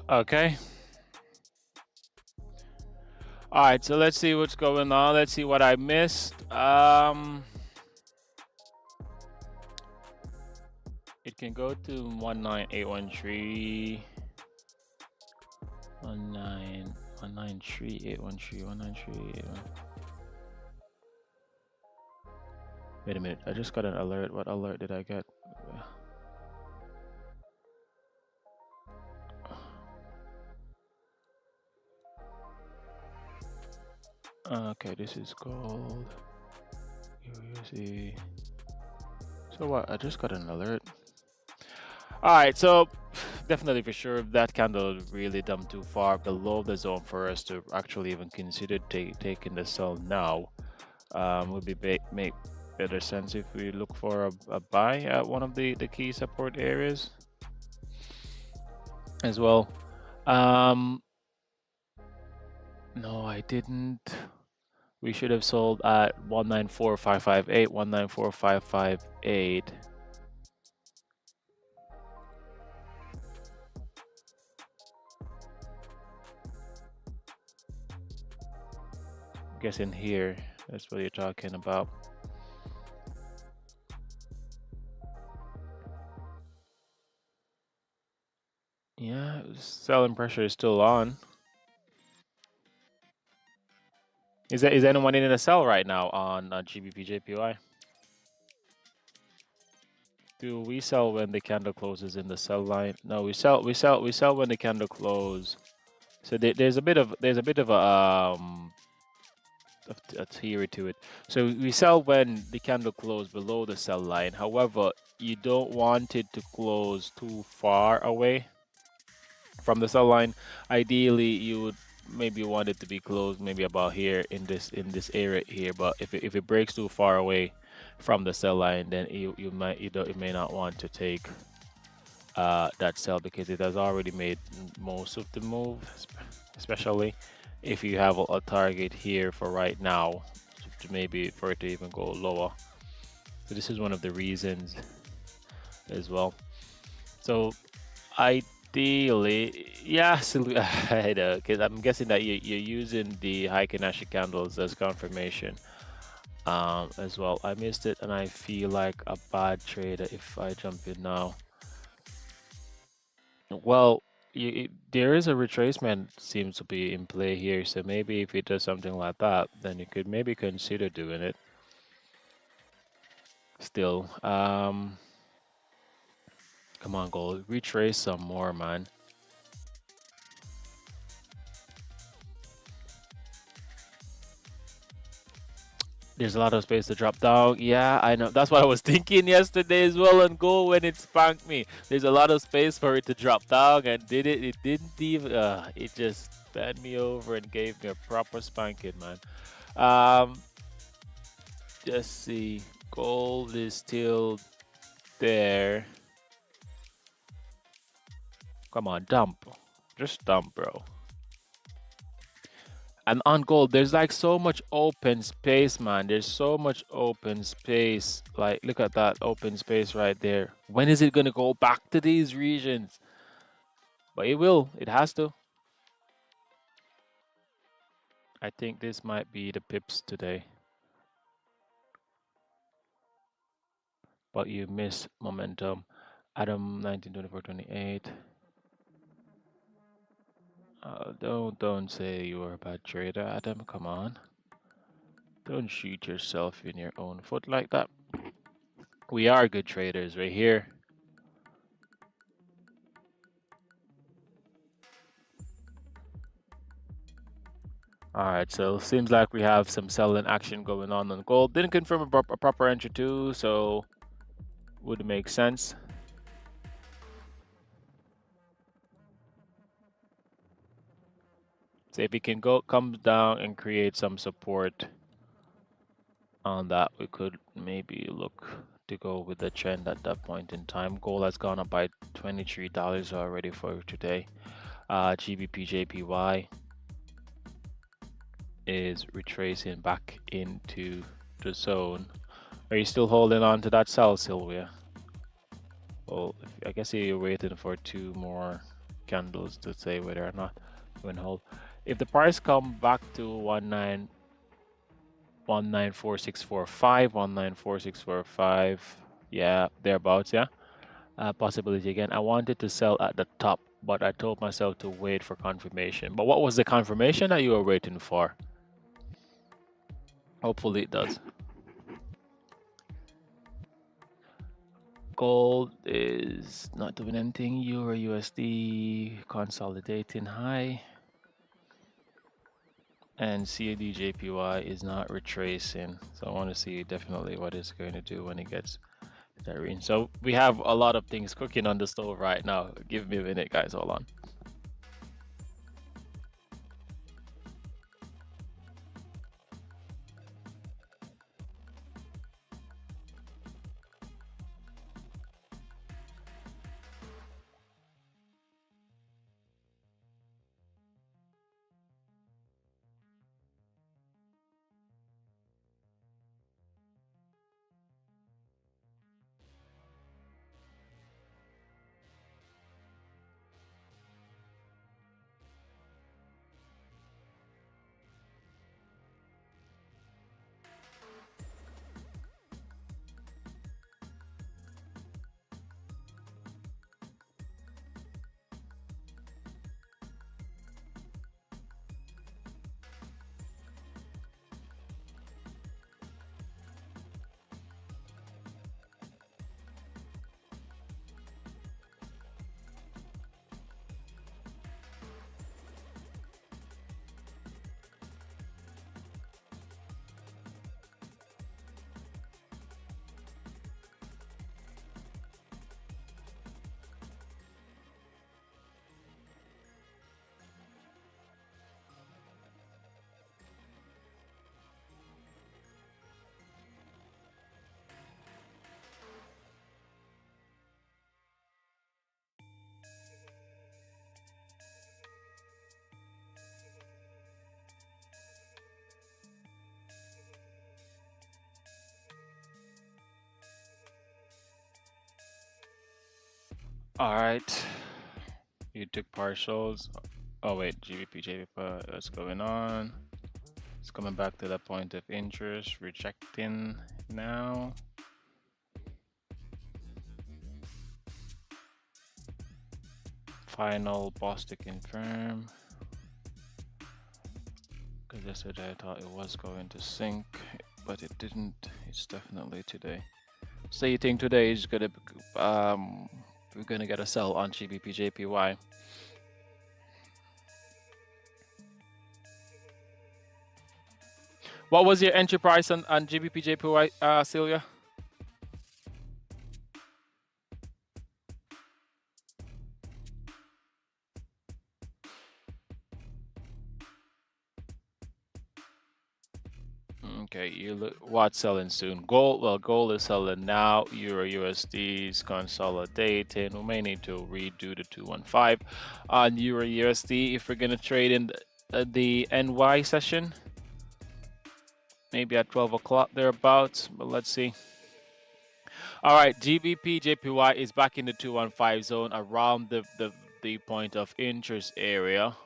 Okay. All right, so let's see what's going on. Let's see what I missed. It can go to 19813. 19381319381. Wait a minute, I just got an alert. What alert did I get? Okay, this is gold. USD. So what? I just got an alert. All right, so definitely for sure, if that candle really dumped too far below the zone for us to actually even consider taking the sell now, would be make better sense if we look for a buy at one of the key support areas as well. No, I didn't. We should have sold at 194558, 194558. Guess in here, that's what you're talking about. Yeah, selling pressure is still on. Is anyone in a sell right now on GBP JPY? Do we sell when the candle closes in the sell line? No, we sell when the candle close. So there's a bit of a theory to it. So we sell when the candle closes below the sell line. However, you don't want it to close too far away from the sell line. Ideally, you would maybe want it to be closed maybe about here in this area here. But if it breaks too far away from the sell line, then you may not want to take that sell because it has already made most of the move, especially if you have a target here for right now to maybe for it to even go lower. So this is one of the reasons as well. So ideally, yeah, I know, because I'm guessing that you're using the Heiken-Ashi candles as confirmation as well. I missed it and I feel like a bad trader if I jump in now. Well, there is a retracement seems to be in play here, so maybe if it does something like that, then you could maybe consider doing it. Still, come on, gold, retrace some more, man. There's a lot of space to drop down. Yeah, I know. That's what I was thinking yesterday as well on gold when it spanked me. There's a lot of space for it to drop down, and it didn't even. It just bent me over and gave me a proper spanking, man. Just see. Gold is still there. Come on, dump. Just dump, bro. And on gold, there's like so much open space, man. There's so much open space. Like, look at that open space right there. When is it going to go back to these regions? But it will. It has to. I think this might be the pips today. But you miss momentum. Adam 1924-28. Don't say you are a bad trader, Adam. Come on. Don't shoot yourself in your own foot like that. We are good traders right here. All right, so seems like we have some selling action going on gold. Didn't confirm a proper entry too, so would make sense. So if it can comes down and create some support on that, we could maybe look to go with the trend at that point in time. Gold has gone up by $23 already for today. GBP JPY is retracing back into the zone. Are you still holding on to that sell, Sylvia? Well, I guess you're waiting for two more candles to say whether or not it will hold. If the price come back to 194645, 194645, yeah, thereabouts, yeah. Possibility again. I wanted to sell at the top, but I told myself to wait for confirmation. But what was the confirmation that you were waiting for? Hopefully it does. Gold is not doing anything. Euro USD consolidating high. And CAD JPY is not retracing. So I want to see definitely what it's going to do when it gets that range. So we have a lot of things cooking on the stove right now. Give me a minute, guys. Hold on. All right. You took partials. Oh wait, GBP, JPY, what's going on? It's coming back to the point of interest, rejecting now. Final boss to confirm. Because yesterday I thought it was going to sink, but it didn't. It's definitely today. So you think today is gonna we're gonna get a sell on GBP JPY? What was your entry price on GBP JPY, Celia? Okay, you look what's selling soon. Gold, well, gold is selling now. Euro USD is consolidating. We may need to redo the 215 on Euro USD if we're gonna trade in the NY session. Maybe at 12 o'clock thereabouts, but let's see. All right, GBP JPY is back in the 215 zone around the point of interest area.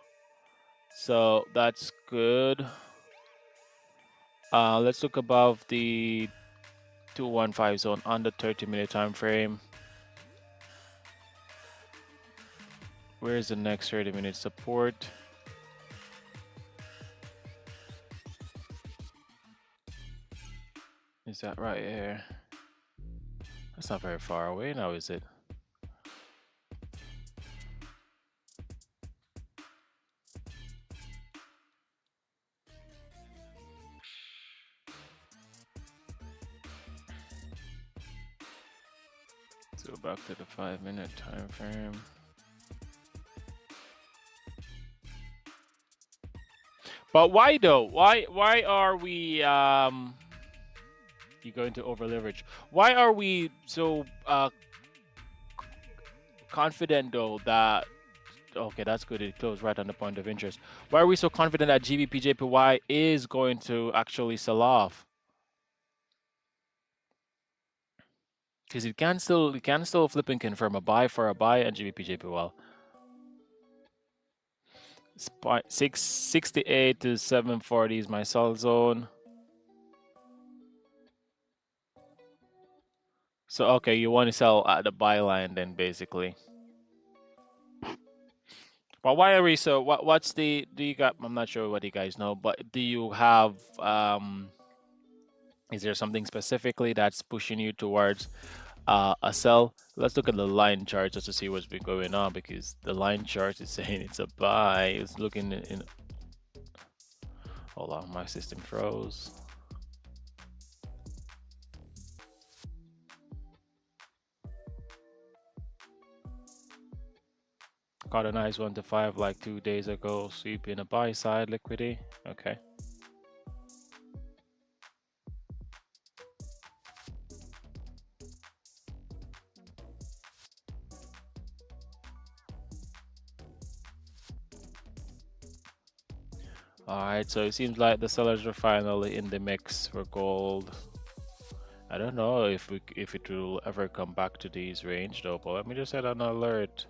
So that's good. Let's look above the 215 zone on the 30-minute time frame. Where's the next 30-minute support? Is that right here? That's not very far away now, is it? Let's go back to the 5-minute time frame. But why though? Why are we you're going to over leverage? Why are we so confident though that okay, that's good, it closed right on the point of interest. Why are we so confident that GBP JPY is going to actually sell off? Because it can still flip and confirm a buy for a buy and GBP JPY. 668 to 740 is my sell zone. So okay, you want to sell at the buy line then basically. But why are we so what's the do you got I'm not sure what you guys know, but do you have is there something specifically that's pushing you towards a sell? Let's look at the line chart just to see what's been going on, because the line chart is saying it's a buy. It's looking in hold on, my system froze. Got a nice 1 to 5 like 2 days ago, sweeping a buy side liquidity. Okay. All right, so it seems like the sellers are finally in the mix for gold. I don't know if it will ever come back to these range though, but let me just set an alert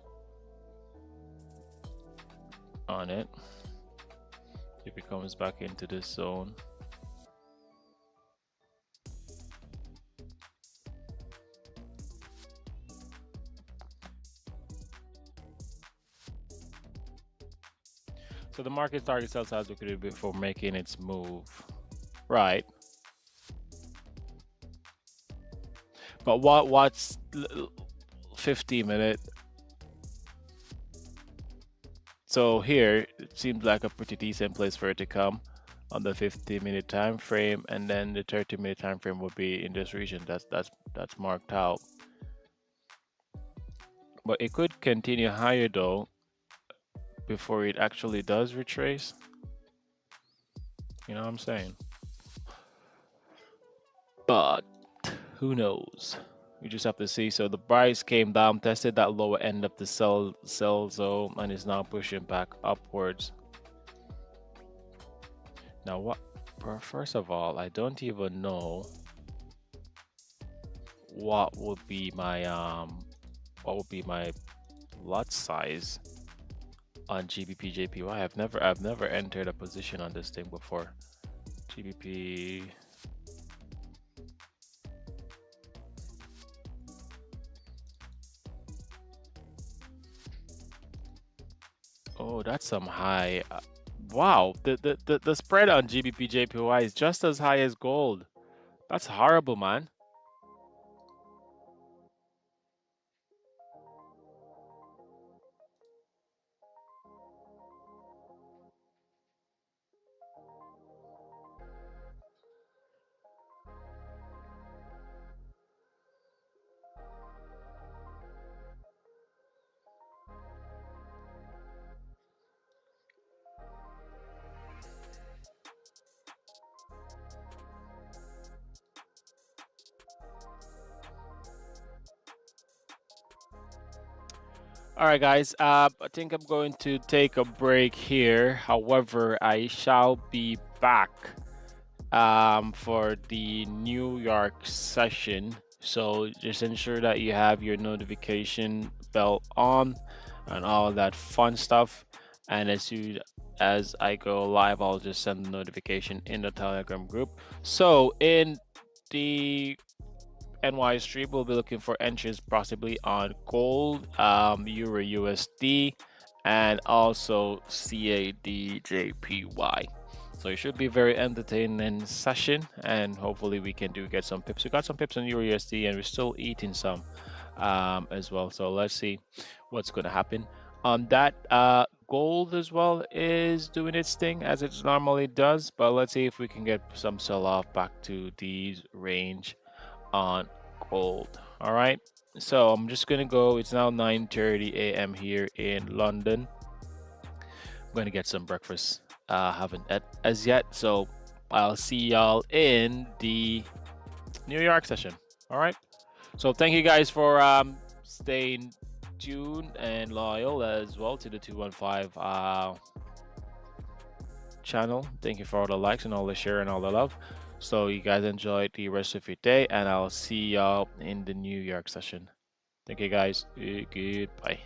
on it if it comes back into this zone. So the market target sell side liquidity before making its move, right? But what's 50-minute? So here it seems like a pretty decent place for it to come on the 50-minute time frame, and then the 30-minute time frame would be in this region that's marked out. But it could continue higher though before it actually does retrace. You know what I'm saying? But who knows? We just have to see. So the price came down, tested that lower end of the sell zone, and is now pushing back upwards. Now what? First of all, I don't even know what would be my lot size on GBP JPY. I've never entered a position on this thing before. GBP. Oh, that's some high. Wow, the spread on GBP JPY is just as high as gold. That's horrible, man. All right, guys. I think I'm going to take a break here. However, I shall be back for the New York session. So just ensure that you have your notification bell on and all that fun stuff. And as soon as I go live, I'll just send the notification in the Telegram group. So in the NY stream, we'll be looking for entries possibly on gold, Euro USD, and also CAD JPY. So it should be a very entertaining session, and hopefully we can get some pips. We got some pips on Euro USD, and we're still eating some as well. So let's see what's going to happen on that. Gold as well is doing its thing as it normally does, but let's see if we can get some sell-off back to these range on gold. All right, so I'm just gonna go. It's now 9:30 a.m. here in London. I'm gonna get some breakfast. Haven't as yet, so I'll see y'all in the New York session. All right, so thank you guys for staying tuned and loyal as well to the 215 channel. Thank you for all the likes and all the share and all the love. So you guys enjoy the rest of your day, and I'll see y'all in the New York session. Thank you guys. Goodbye.